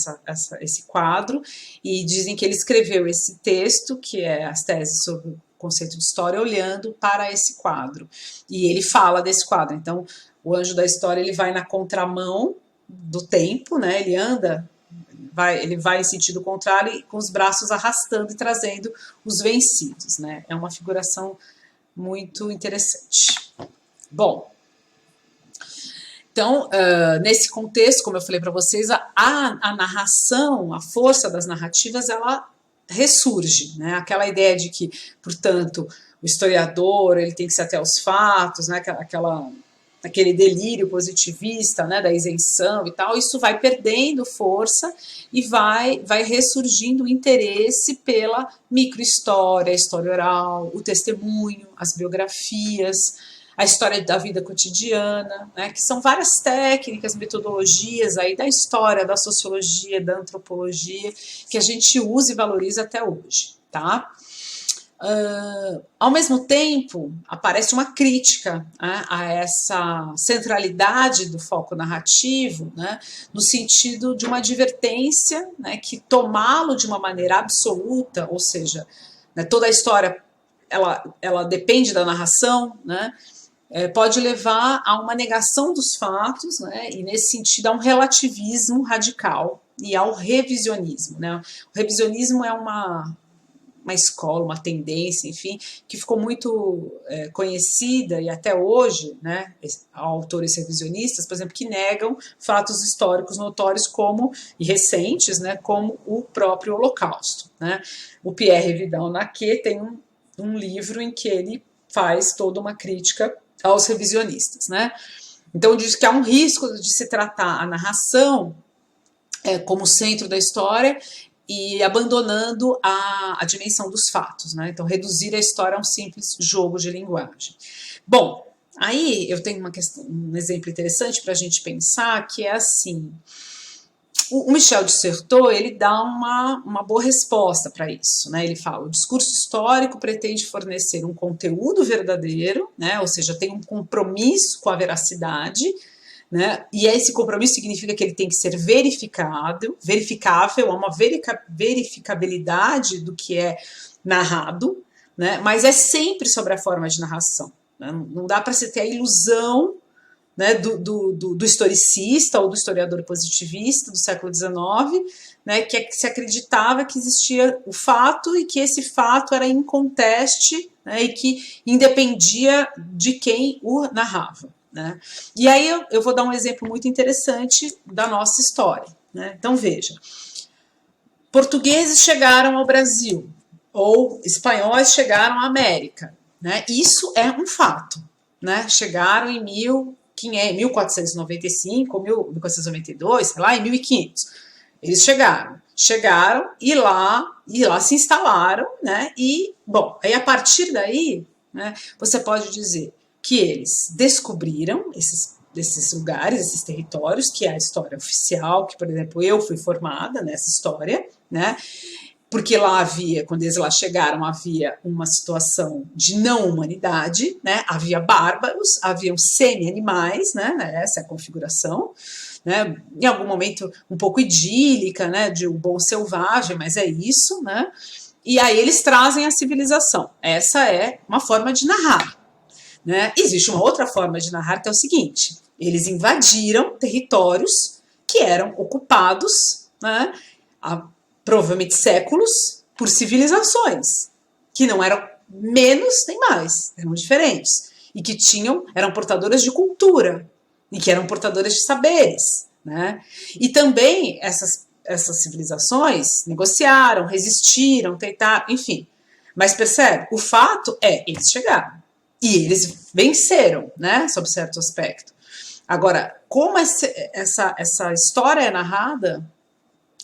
esse quadro, e dizem que ele escreveu esse texto, que é as teses sobre o conceito de história, olhando para esse quadro. E ele fala desse quadro. Então, o Anjo da História, ele vai na contramão do tempo, né, ele vai em sentido contrário, com os braços arrastando e trazendo os vencidos, né? É uma figuração muito interessante. Bom, então, nesse contexto, como eu falei para vocês, a narração, a força das narrativas, ela ressurge, né? Aquela ideia de que, portanto, o historiador ele tem que ser até os fatos, né? Aquele delírio positivista, né, da isenção e tal, isso vai perdendo força e vai ressurgindo o interesse pela microhistória, a história oral, o testemunho, as biografias, a história da vida cotidiana, né, que são várias técnicas, metodologias aí da história, da sociologia, da antropologia, que a gente usa e valoriza até hoje, tá? Ao mesmo tempo, aparece uma crítica, né, a essa centralidade do foco narrativo, né, no sentido de uma advertência, né, que tomá-lo de uma maneira absoluta, ou seja, né, toda a história ela depende da narração, né, pode levar a uma negação dos fatos, né, e nesse sentido a um relativismo radical e ao revisionismo, né. O revisionismo é uma escola, uma tendência, enfim, que ficou muito conhecida e até hoje, né, autores revisionistas, por exemplo, que negam fatos históricos notórios e recentes, né, como o próprio Holocausto, né. O Pierre Vidal-Naquet tem um livro em que ele faz toda uma crítica aos revisionistas, né. Então diz que há um risco de se tratar a narração como centro da história e abandonando a dimensão dos fatos, né? Então, reduzir a história a um simples jogo de linguagem. Bom, aí eu tenho um exemplo interessante para a gente pensar, que é assim, o Michel de Certeau, ele dá uma boa resposta para isso, né? Ele fala, o discurso histórico pretende fornecer um conteúdo verdadeiro, né? Ou seja, tem um compromisso com a veracidade, né? E esse compromisso significa que ele tem que ser verificável, há uma verificabilidade do que é narrado, né? Mas é sempre sobre a forma de narração, né? Não dá para se ter a ilusão, né, do historicista ou do historiador positivista do século XIX, né, que se acreditava que existia o fato e que esse fato era inconteste, né, e que independia de quem o narrava. Né? E aí eu vou dar um exemplo muito interessante da nossa história. Né? Então veja, portugueses chegaram ao Brasil, ou espanhóis chegaram à América. Né? Isso é um fato. Né? Chegaram em 1495 ou 1492, sei lá, em 1500. Eles chegaram e lá se instalaram, né? E, bom, aí a partir daí, né, você pode dizer que eles descobriram esses lugares, esses territórios, que é a história oficial, que, por exemplo, eu fui formada nessa história, né? Porque lá quando eles lá chegaram, havia uma situação de não humanidade, né? Havia bárbaros, haviam semi-animais, né? Essa é a configuração, né? Em algum momento um pouco idílica, né? De um bom selvagem, mas é isso, né? E aí eles trazem a civilização. Essa é uma forma de narrar. Né? Existe uma outra forma de narrar, que é o seguinte, eles invadiram territórios que eram ocupados, né, há provavelmente séculos, por civilizações, que não eram menos nem mais, eram diferentes, e que eram portadoras de cultura, e que eram portadoras de saberes, né? E também essas civilizações negociaram, resistiram, tentaram, enfim. Mas percebe? O fato é, eles chegaram. E eles venceram, né? Sob certo aspecto. Agora, como essa história é narrada,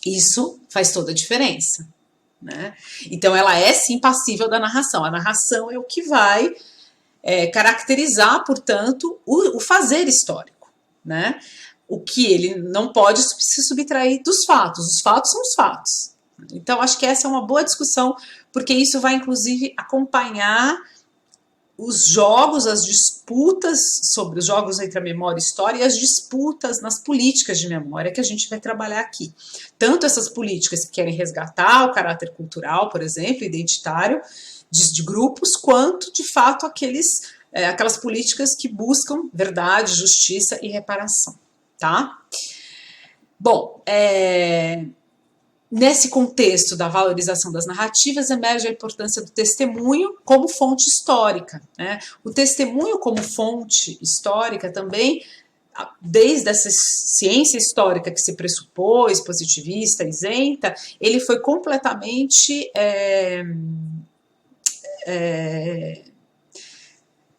isso faz toda a diferença, né? Então, ela é sim passível da narração. A narração é o que vai caracterizar, portanto, o fazer histórico, né? O que ele não pode se subtrair dos fatos. Os fatos são os fatos. Então, acho que essa é uma boa discussão, porque isso vai, inclusive, acompanhar os jogos, as disputas sobre os jogos entre a memória e a história e as disputas nas políticas de memória que a gente vai trabalhar aqui. Tanto essas políticas que querem resgatar o caráter cultural, por exemplo, identitário, de grupos, quanto, de fato, aquelas políticas que buscam verdade, justiça e reparação, tá? Bom, nesse contexto da valorização das narrativas, emerge a importância do testemunho como fonte histórica, né? O testemunho como fonte histórica também, desde essa ciência histórica que se pressupôs, positivista, isenta, ele foi completamente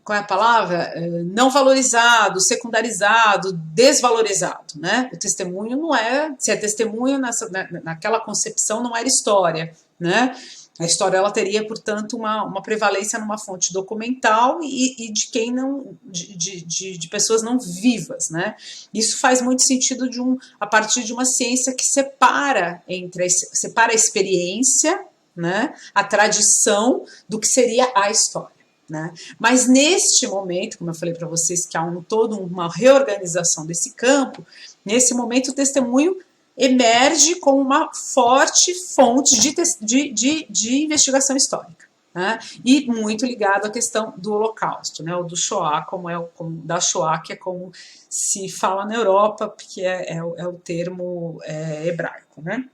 qual é a palavra? Não valorizado, secundarizado, desvalorizado, né? O testemunho não é, se é testemunho naquela concepção não era história, né? A história ela teria, portanto, uma prevalência numa fonte documental e de quem não, de pessoas não vivas, né? Isso faz muito sentido a partir de uma ciência que separa a experiência, né? A tradição do que seria a história. Né? Mas neste momento, como eu falei para vocês, que há toda uma reorganização desse campo, nesse momento o testemunho emerge como uma forte fonte de investigação histórica, né? E muito ligado à questão do Holocausto, né? Ou do Shoah, da Shoah, que é como se fala na Europa, que é o termo hebraico, né?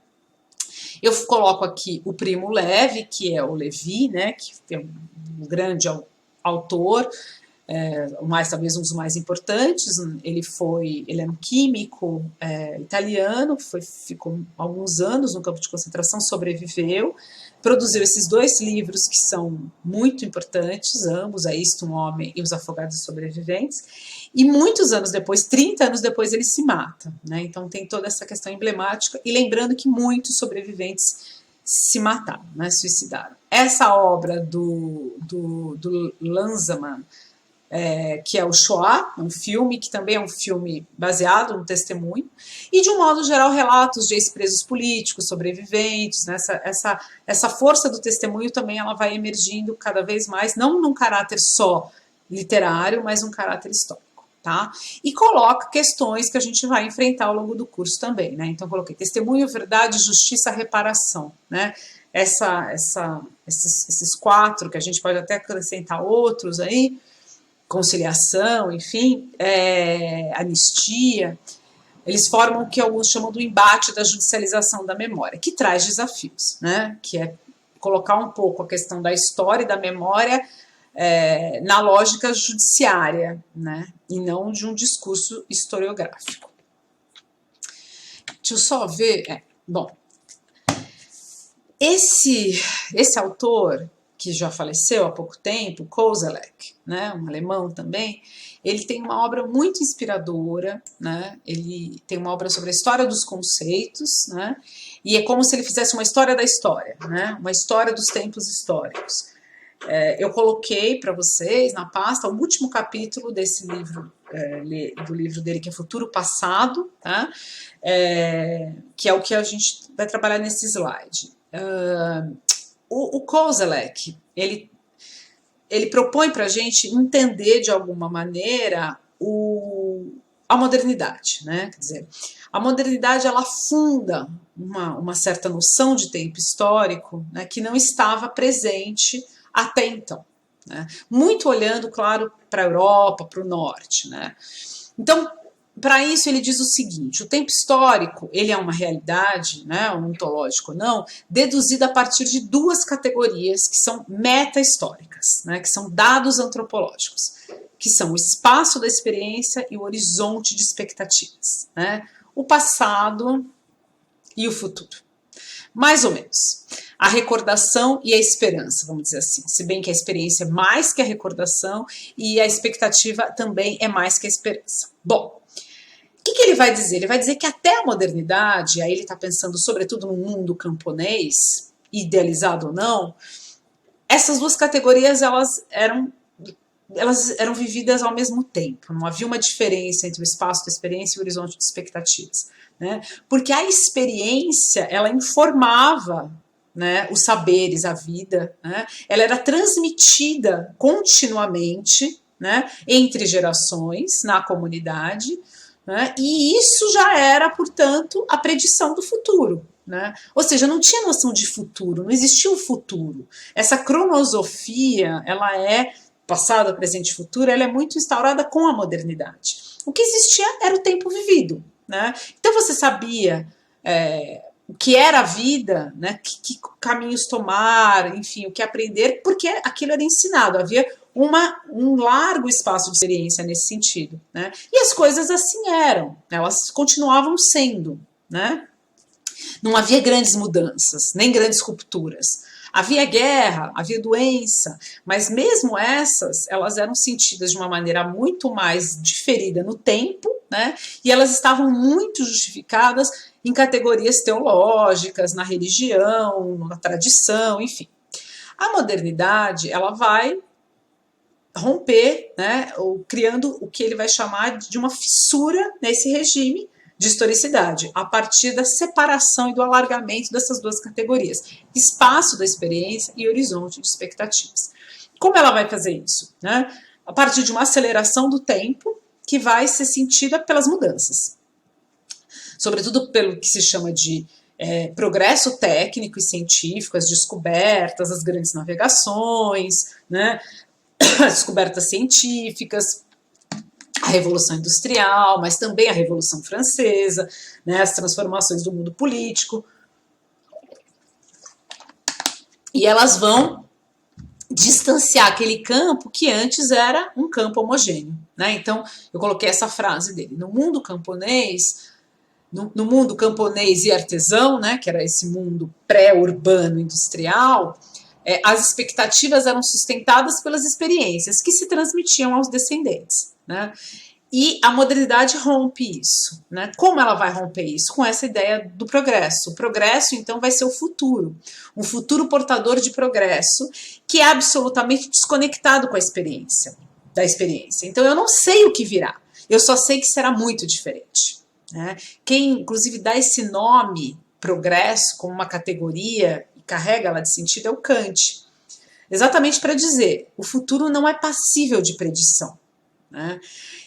Eu coloco aqui o Primo Levi, que é o Levi, né, que é um grande autor, talvez um dos mais importantes. Ele é um químico italiano, ficou alguns anos no campo de concentração, sobreviveu, produziu esses 2 livros que são muito importantes, ambos, A Isto, um Homem e Os Afogados e Sobreviventes, e muitos anos depois, 30 anos depois, ele se mata, né? Então tem toda essa questão emblemática, e lembrando que muitos sobreviventes se mataram, né? Suicidaram. Essa obra do Lanzmann, que é o Shoah, um filme que também é um filme baseado no testemunho, e de um modo geral relatos de ex-presos políticos, sobreviventes, né? Essa força do testemunho também ela vai emergindo cada vez mais, não num caráter só literário, mas um caráter histórico. Tá? E coloca questões que a gente vai enfrentar ao longo do curso também, né? Então, coloquei testemunho, verdade, justiça, reparação, né? Esses 4, que a gente pode até acrescentar outros aí, conciliação, enfim, anistia, eles formam o que alguns chamam do embate da judicialização da memória, que traz desafios, né? Que é colocar um pouco a questão da história e da memória na lógica judiciária, né, e não de um discurso historiográfico. Deixa eu só ver. Bom, esse autor, que já faleceu há pouco tempo, Koselleck, né, um alemão também, ele tem uma obra muito inspiradora, né, ele tem uma obra sobre a história dos conceitos, né, e é como se ele fizesse uma história da história, né, uma história dos tempos históricos. Eu coloquei para vocês na pasta o último capítulo desse livro, do livro dele, que é Futuro Passado, tá? Que é o que a gente vai trabalhar nesse slide. O Koselleck, ele propõe para a gente entender de alguma maneira a modernidade, né? Quer dizer, a modernidade ela funda uma certa noção de tempo histórico, né, que não estava presente até então, né? Muito olhando, claro, para a Europa, para o norte, né? Então, para isso ele diz o seguinte: o tempo histórico ele é uma realidade, né, ontológico ou não, deduzida a partir de 2 categorias que são meta-históricas, né, que são dados antropológicos, que são o espaço da experiência e o horizonte de expectativas, né? O passado e o futuro. Mais ou menos. A recordação e a esperança, vamos dizer assim. Se bem que a experiência é mais que a recordação e a expectativa também é mais que a esperança. Bom, o que ele vai dizer? Ele vai dizer que até a modernidade, aí ele está pensando sobretudo no mundo camponês, idealizado ou não, essas duas categorias elas eram vividas ao mesmo tempo, não havia uma diferença entre o espaço da experiência e o horizonte de expectativas, né? Porque a experiência, ela informava, né, os saberes, a vida, né? Ela era transmitida continuamente, né, entre gerações, na comunidade, né? E isso já era, portanto, a predição do futuro. Né? Ou seja, não tinha noção de futuro, não existia o futuro. Essa cronosofia, ela é passado, presente e futuro, ela é muito instaurada com a modernidade. O que existia era o tempo vivido. Né? Então você sabia o que era a vida, né? que caminhos tomar, enfim, o que aprender, porque aquilo era ensinado, havia um largo espaço de experiência nesse sentido. Né? E as coisas assim eram, elas continuavam sendo. Né? Não havia grandes mudanças, nem grandes rupturas. Havia guerra, havia doença, mas mesmo essas, elas eram sentidas de uma maneira muito mais diferida no tempo, né? E elas estavam muito justificadas em categorias teológicas, na religião, na tradição, enfim. A modernidade, ela vai romper, né, ou criando o que ele vai chamar de uma fissura nesse regime de historicidade, a partir da separação e do alargamento dessas duas categorias, espaço da experiência e horizonte de expectativas. Como ela vai fazer isso? Né? A partir de uma aceleração do tempo que vai ser sentida pelas mudanças, sobretudo pelo que se chama de progresso técnico e científico, as descobertas, as grandes navegações, né? As descobertas científicas, a Revolução Industrial, mas também a Revolução Francesa, né, as transformações do mundo político. E elas vão distanciar aquele campo que antes era um campo homogêneo. Né? Então, eu coloquei essa frase dele. No mundo camponês, no mundo camponês e artesão, né, que era esse mundo pré-urbano industrial, as expectativas eram sustentadas pelas experiências que se transmitiam aos descendentes. Né? E a modernidade rompe isso. Né? Como ela vai romper isso? Com essa ideia do progresso. O progresso, então, vai ser o futuro. Um futuro portador de progresso que é absolutamente desconectado com a experiência, da experiência. Então, eu não sei o que virá. Eu só sei que será muito diferente. Né? Quem, inclusive, dá esse nome, progresso, como uma categoria e carrega ela de sentido, é o Kant. Exatamente para dizer, o futuro não é passível de predição. Né?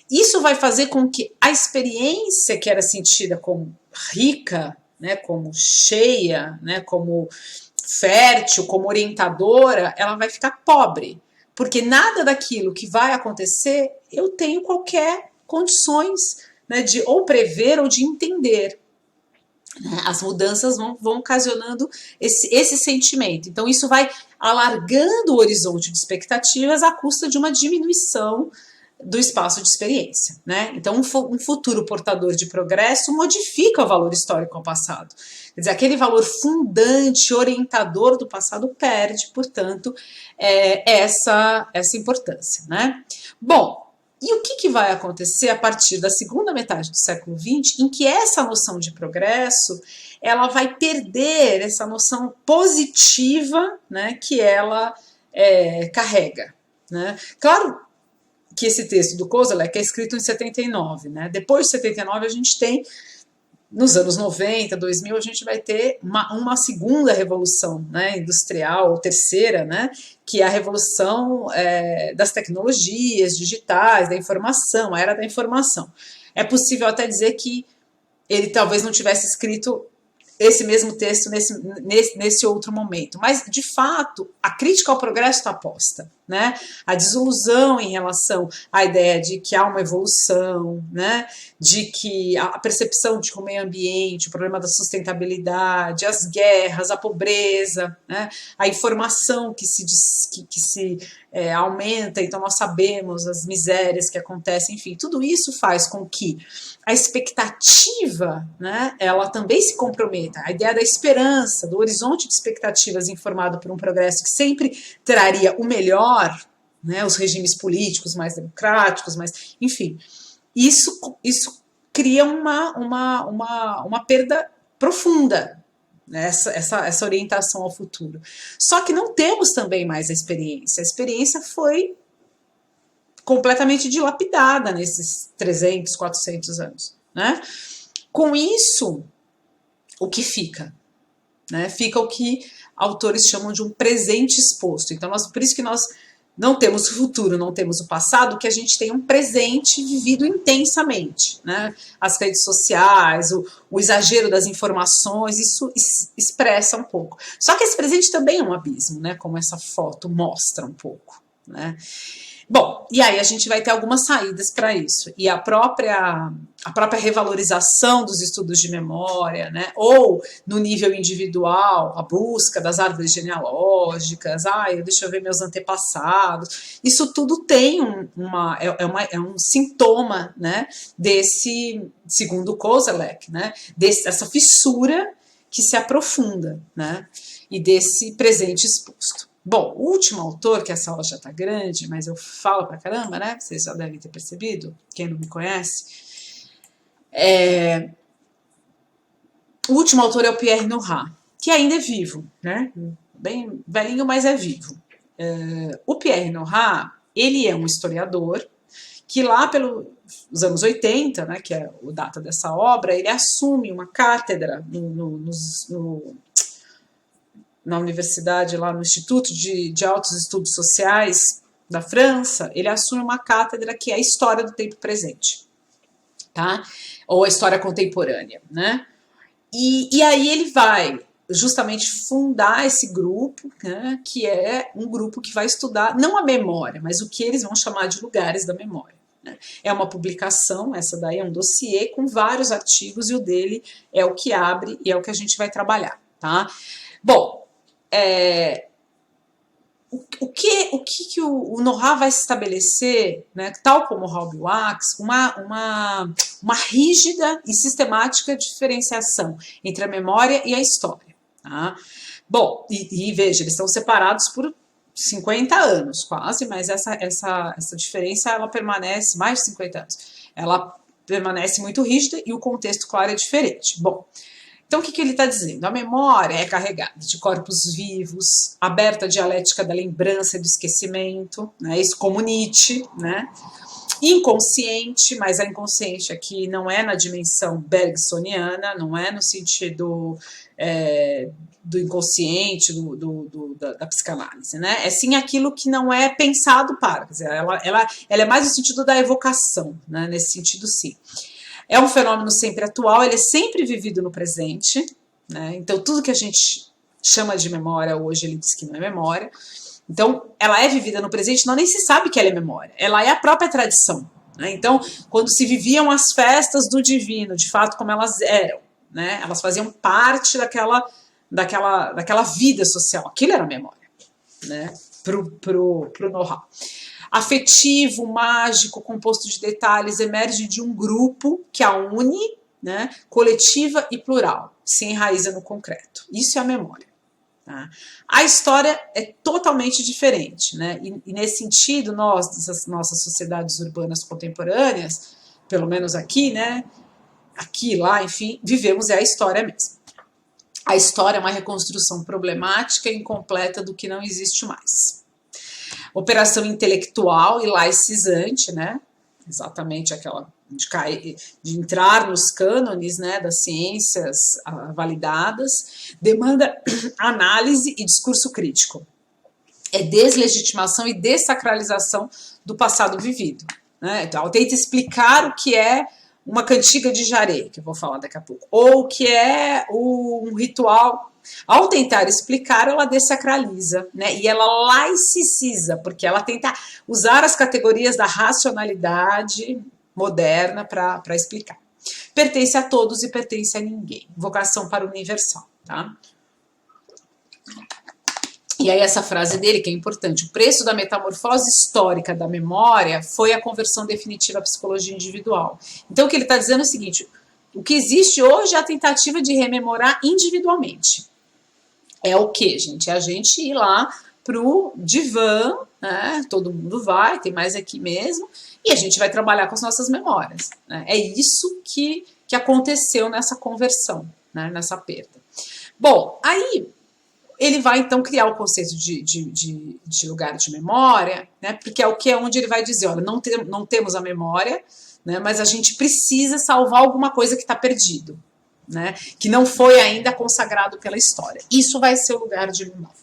Isso vai fazer com que a experiência que era sentida como rica, né, como cheia, né, como fértil, como orientadora, ela vai ficar pobre, porque nada daquilo que vai acontecer eu tenho qualquer condições, né, de ou prever ou de entender. As mudanças vão ocasionando esse sentimento. Então isso vai alargando o horizonte de expectativas à custa de uma diminuição do espaço de experiência. Né? Então, um futuro portador de progresso modifica o valor histórico ao passado. Quer dizer, aquele valor fundante, orientador do passado perde, portanto, essa importância. Né? Bom, e o que vai acontecer a partir da segunda metade do século XX, em que essa noção de progresso ela vai perder essa noção positiva, né, que ela carrega. Né? Claro que esse texto do Koselleck é escrito em 79, né? Depois de 79 a gente tem, nos anos 90, 2000, a gente vai ter uma segunda revolução, né, industrial, ou terceira, né, que é a revolução das tecnologias digitais, da informação, a era da informação. É possível até dizer que ele talvez não tivesse escrito esse mesmo texto nesse outro momento. Mas, de fato, a crítica ao progresso está posta. Né? A desilusão em relação à ideia de que há uma evolução, né? De que a percepção de que o meio ambiente, o problema da sustentabilidade, as guerras, a pobreza, né? A informação que se aumenta, então nós sabemos as misérias que acontecem, enfim, tudo isso faz com que a expectativa, né, ela também se comprometa. A ideia da esperança, do horizonte de expectativas informado por um progresso que sempre traria o melhor, né, os regimes políticos mais democráticos, mas, enfim, isso cria uma perda profunda, né, essa orientação ao futuro. Só que não temos também mais a experiência foi completamente dilapidada nesses 300, 400 anos, né? Com isso, o que fica? Né? Fica o que autores chamam de um presente exposto. Então, por isso que nós não temos o futuro, não temos o passado, que a gente tem um presente vivido intensamente, né? As redes sociais, o exagero das informações, isso expressa um pouco. Só que esse presente também é um abismo, né? Como essa foto mostra um pouco, né? Bom, e aí a gente vai ter algumas saídas para isso. E a própria revalorização dos estudos de memória, né? Ou no nível individual, a busca das árvores genealógicas, deixa eu ver meus antepassados. Isso tudo tem um sintoma, né? Desse, segundo Koselleck, né? Dessa fissura que se aprofunda, né? E desse presente exposto. Bom, o último autor, que essa aula já está grande, mas eu falo pra caramba, né? Vocês já devem ter percebido, quem não me conhece. O último autor é o Pierre Nora, que ainda é vivo, né? Bem velhinho, mas é vivo. O Pierre Nora, ele é um historiador que lá pelos anos 80, né, que é o data dessa obra, ele assume uma cátedra na universidade, lá no Instituto de Altos Estudos Sociais da França, ele assume uma cátedra que é a história do tempo presente, tá? Ou a história contemporânea, né? E aí ele vai justamente fundar esse grupo, né, que é um grupo que vai estudar não a memória, mas o que eles vão chamar de lugares da memória. Né? É uma publicação, essa daí é um dossiê com vários artigos, e o dele é o que abre e é o que a gente vai trabalhar, tá? Bom, o que o Nora vai estabelecer, né, tal como o Howell Wax, uma rígida e sistemática diferenciação entre a memória e a história. Tá? Bom, e veja, eles estão separados por 50 anos quase, mas essa diferença ela permanece, mais de 50 anos, ela permanece muito rígida e o contexto, claro, é diferente. Bom, então, o que ele está dizendo? A memória é carregada de corpos vivos, aberta à dialética da lembrança e do esquecimento, né? Isso como Nietzsche, né? Inconsciente, mas a inconsciente aqui não é na dimensão bergsoniana, não é no sentido do inconsciente, da psicanálise, né? É sim aquilo que não é pensado para, quer dizer, ela é mais no sentido da evocação, né? Nesse sentido, sim. É um fenômeno sempre atual, ele é sempre vivido no presente, né? Então tudo que a gente chama de memória hoje, ele diz que não é memória. Então ela é vivida no presente, não nem se sabe que ela é memória, ela é a própria tradição. Né? Então quando se viviam as festas do divino, de fato como elas eram, né? Elas faziam parte daquela vida social, aquilo era memória, né? Pro know-how. Afetivo, mágico, composto de detalhes, emerge de um grupo que a une, né, coletiva e plural, se enraiza no concreto. Isso é a memória. Tá? A história é totalmente diferente, né? E nesse sentido, nós, das nossas sociedades urbanas contemporâneas, pelo menos aqui, né? Aqui, lá, enfim, vivemos a história mesmo. A história é uma reconstrução problemática e incompleta do que não existe mais. Operação intelectual e laicizante, né? Exatamente aquela de entrar nos cânones, né, das ciências validadas, demanda análise e discurso crítico. É deslegitimação e dessacralização do passado vivido. Né? Então, ela tenta explicar o que é uma cantiga de jaré, que eu vou falar daqui a pouco, ou o que é um ritual. Ao tentar explicar, ela dessacraliza, né? E ela laiciciza, porque ela tenta usar as categorias da racionalidade moderna para explicar. Pertence a todos e pertence a ninguém. Vocação para o universal, tá? E aí essa frase dele, que é importante, o preço da metamorfose histórica da memória foi a conversão definitiva à psicologia individual. Então o que ele está dizendo é o seguinte, o que existe hoje é a tentativa de rememorar individualmente. É o que, gente? É a gente ir lá pro divã, né? Todo mundo vai, tem mais aqui mesmo, e a gente vai trabalhar com as nossas memórias. Né? É isso que aconteceu nessa conversão, né? Nessa perda. Bom, aí ele vai então criar o conceito de lugar de memória, né? Porque é o que é onde ele vai dizer, olha, não temos a memória, né? Mas a gente precisa salvar alguma coisa que está perdido, né? Que não foi ainda consagrado pela história. Isso vai ser o lugar de memória.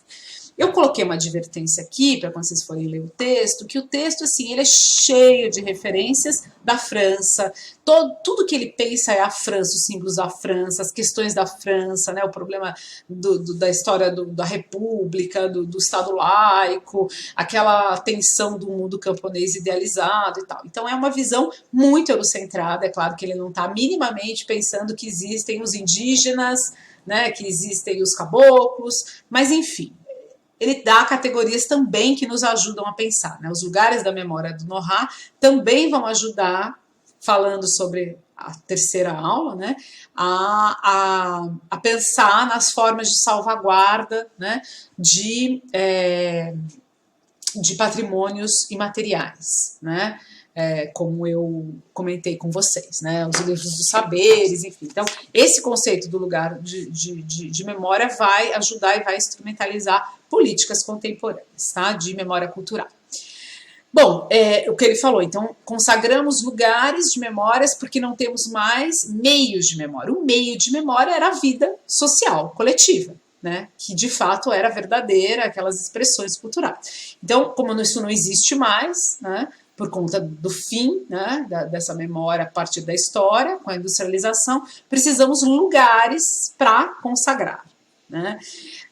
Eu coloquei uma advertência aqui, para quando vocês forem ler o texto, que o texto, assim, ele é cheio de referências da França, tudo que ele pensa é a França, os símbolos da França, as questões da França, né, o problema da história da República, do Estado laico, aquela tensão do mundo camponês idealizado e tal. Então é uma visão muito eurocentrada, é claro que ele não está minimamente pensando que existem os indígenas, né, que existem os caboclos, mas enfim, ele dá categorias também que nos ajudam a pensar. Né? Os lugares da memória do Nohar também vão ajudar, falando sobre a terceira aula, né, a pensar nas formas de salvaguarda, né, de patrimônios imateriais, né? Como eu comentei com vocês, né? Os livros dos saberes, enfim. Então, esse conceito do lugar de memória vai ajudar e vai instrumentalizar políticas contemporâneas, tá? De memória cultural. Bom, o que ele falou, então, consagramos lugares de memórias porque não temos mais meios de memória. O meio de memória era a vida social, coletiva. Né, que de fato era verdadeira, aquelas expressões culturais. Então, como isso não existe mais, né, por conta do fim, né, dessa memória a partir da história, com a industrialização, precisamos lugares para consagrar. Né?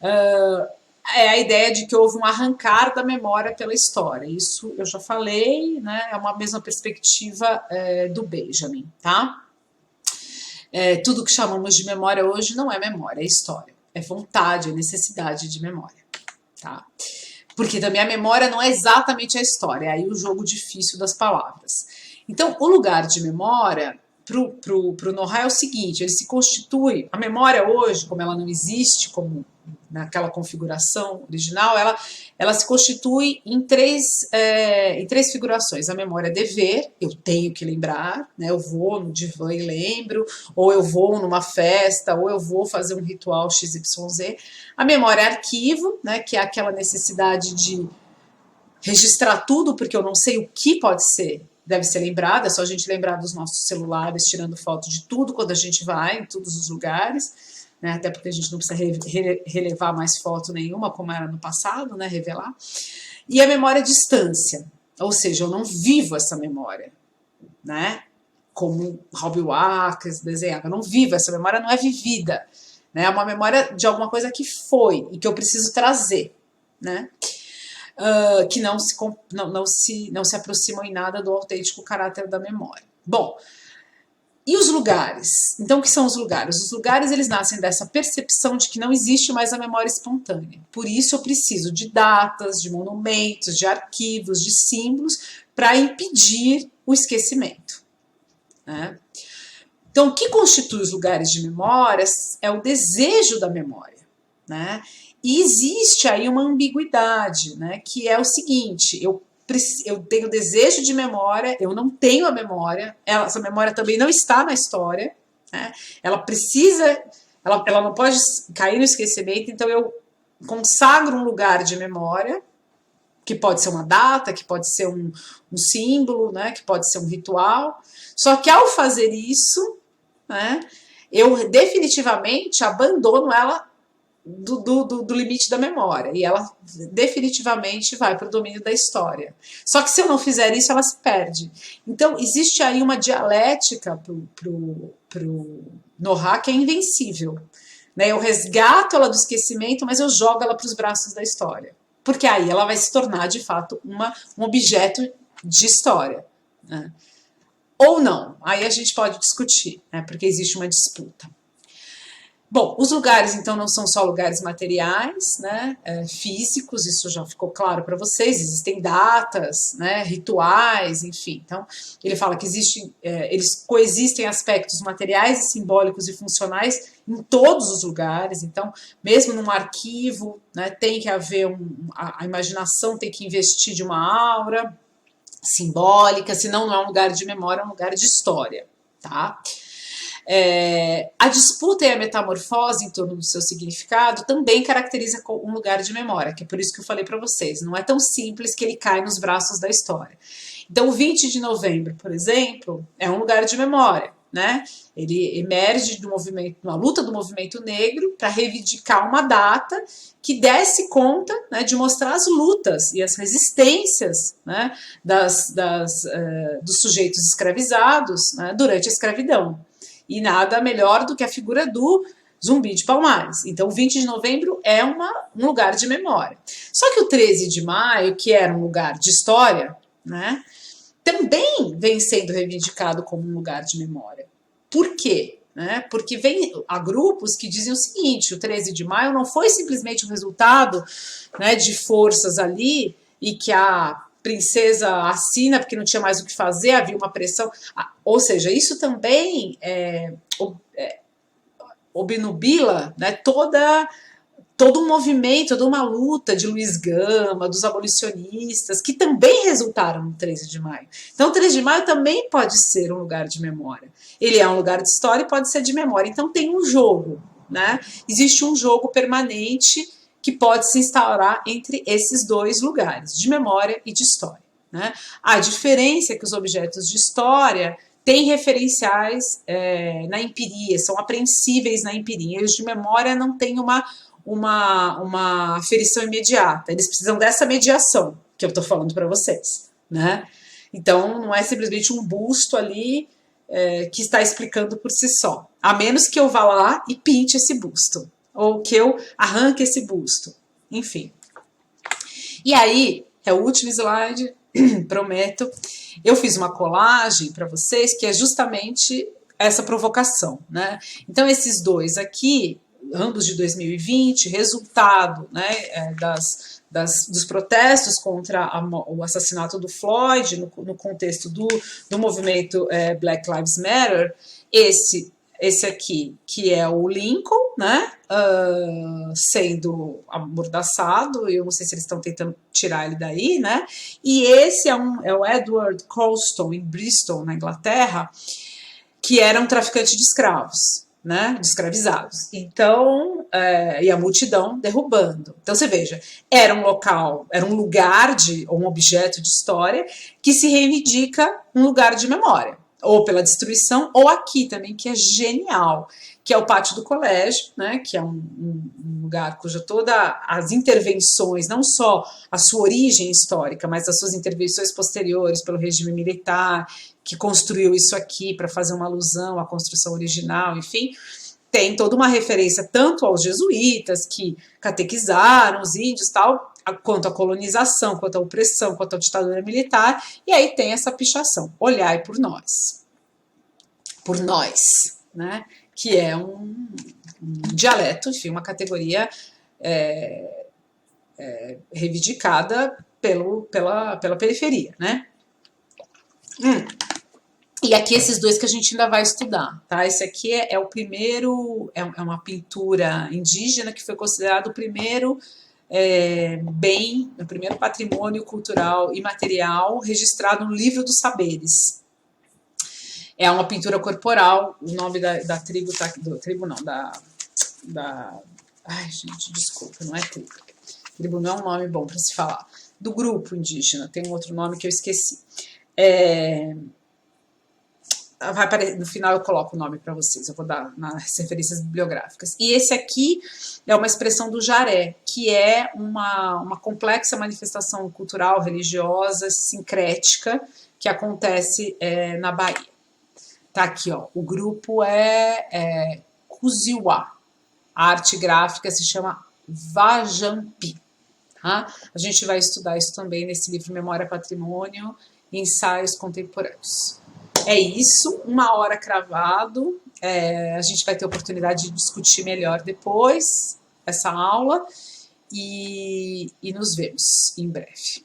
É a ideia de que houve um arrancar da memória pela história. Isso eu já falei, né, é uma mesma perspectiva do Benjamin. Tá? Tudo que chamamos de memória hoje não é memória, é história. É vontade, é necessidade de memória, tá? Porque também a memória não é exatamente a história, é aí o jogo difícil das palavras. Então, o lugar de memória pro Nohar é o seguinte, ele se constitui, a memória hoje, como ela não existe como naquela configuração original, ela se constitui em três figurações. A memória dever, eu tenho que lembrar, né? Eu vou no divã e lembro, ou eu vou numa festa, ou eu vou fazer um ritual XYZ. A memória arquivo, né? Que é aquela necessidade de registrar tudo, porque eu não sei o que deve ser lembrado, é só a gente lembrar dos nossos celulares, tirando foto de tudo quando a gente vai, em todos os lugares. Né, até porque a gente não precisa relevar mais foto nenhuma, como era no passado, né, revelar. E a memória à distância, ou seja, eu não vivo essa memória, né, como Hobby Walkers desenhava, eu não vivo, essa memória não é vivida, né, é uma memória de alguma coisa que foi e que eu preciso trazer, né, que não se aproximam em nada do autêntico caráter da memória. Bom, e os lugares? Então, o que são os lugares? Os lugares, eles nascem dessa percepção de que não existe mais a memória espontânea. Por isso, eu preciso de datas, de monumentos, de arquivos, de símbolos, para impedir o esquecimento. Né? Então, o que constitui os lugares de memórias é o desejo da memória. Né? E existe aí uma ambiguidade, né? Que é o seguinte, eu tenho desejo de memória, eu não tenho a memória, essa memória também não está na história, né? Ela não pode cair no esquecimento, então eu consagro um lugar de memória, que pode ser uma data, que pode ser um símbolo, né? Que pode ser um ritual, só que ao fazer isso, né? Eu definitivamente abandono ela do limite da memória, e ela definitivamente vai para o domínio da história. Só que se eu não fizer isso, ela se perde. Então, existe aí uma dialética pro Nohar que é invencível. Né? Eu resgato ela do esquecimento, mas eu jogo ela para os braços da história. Porque aí ela vai se tornar, de fato, um objeto de história. Né? Ou não. Aí a gente pode discutir, né? Porque existe uma disputa. Bom, os lugares, então, não são só lugares materiais, né, físicos, isso já ficou claro para vocês, existem datas, né, rituais, enfim. Então, ele fala que eles coexistem aspectos materiais e simbólicos e funcionais em todos os lugares, então, mesmo num arquivo, né, tem que haver, a imaginação tem que investir de uma aura simbólica, senão não é um lugar de memória, é um lugar de história, tá? A disputa e a metamorfose em torno do seu significado também caracteriza um lugar de memória, que é por isso que eu falei para vocês, não é tão simples que ele cai nos braços da história. Então, o 20 de novembro, por exemplo, é um lugar de memória, né? Ele emerge do movimento, uma luta do movimento negro para reivindicar uma data que desse conta, né, de mostrar as lutas e as resistências, né, dos sujeitos escravizados, né, durante a escravidão. E nada melhor do que a figura do Zumbi de Palmares. Então, o 20 de novembro é um lugar de memória. Só que o 13 de maio, que era um lugar de história, né, também vem sendo reivindicado como um lugar de memória. Por quê? Porque há grupos que dizem o seguinte: o 13 de maio não foi simplesmente o resultado, né, de forças ali e que a princesa assina porque não tinha mais o que fazer, havia uma pressão. Ou seja, isso também obnubila, né, todo um movimento, toda uma luta de Luiz Gama, dos abolicionistas, que também resultaram no 13 de maio. Então, o 13 de maio também pode ser um lugar de memória. Ele é um lugar de história e pode ser de memória. Então, tem um jogo, né? Existe um jogo permanente que pode se instaurar entre esses dois lugares, de memória e de história, né? A diferença é que os objetos de história têm referenciais na empiria, são apreensíveis na empiria, e os de memória não têm uma aferição imediata, eles precisam dessa mediação que eu estou falando para vocês, né? Então, não é simplesmente um busto ali que está explicando por si só, a menos que eu vá lá e pinte esse busto, ou que eu arranque esse busto, enfim. E aí, é o último slide, prometo, eu fiz uma colagem para vocês que é justamente essa provocação, né? Então, esses dois aqui, ambos de 2020, resultado, né, dos protestos contra o assassinato do Floyd, no contexto do movimento Black Lives Matter, esse aqui, que é o Lincoln, né, sendo amordaçado, eu não sei se eles estão tentando tirar ele daí, né, e esse é o Edward Colston, em Bristol, na Inglaterra, que era um traficante de escravos, né, de escravizados. Então, e a multidão derrubando. Então, você veja, era um local, era um lugar ou um objeto de história que se reivindica um lugar de memória, ou pela destruição, ou aqui também, que é genial, que é o pátio do colégio, né, que é um lugar cuja todas as intervenções, não só a sua origem histórica, mas as suas intervenções posteriores pelo regime militar, que construiu isso aqui para fazer uma alusão à construção original, enfim, tem toda uma referência tanto aos jesuítas que catequizaram os índios, tal, quanto à colonização, quanto à opressão, quanto à ditadura militar, e aí tem essa pichação, olhai por nós, né, que é um dialeto, enfim, uma categoria reivindicada pela periferia, né. E aqui esses dois que a gente ainda vai estudar, tá? Esse aqui é o primeiro, é uma pintura indígena que foi considerado o primeiro o primeiro patrimônio cultural imaterial registrado no Livro dos Saberes. É uma pintura corporal, o nome da tribo, tribo não, ai, gente, desculpa, não é tribo. Tribo não é um nome bom para se falar. Do grupo indígena, tem um outro nome que eu esqueci. No final eu coloco o nome para vocês, eu vou dar nas referências bibliográficas. E esse aqui é uma expressão do jaré, que é uma complexa manifestação cultural, religiosa, sincrética, que acontece na Bahia. Tá aqui, ó, o grupo é Kuziwa, a arte gráfica se chama Vajampi. Tá? A gente vai estudar isso também nesse livro Memória, Patrimônio e Ensaios Contemporâneos. é isso, 1 hora cravado. A gente vai ter oportunidade de discutir melhor depois essa aula e nos vemos em breve.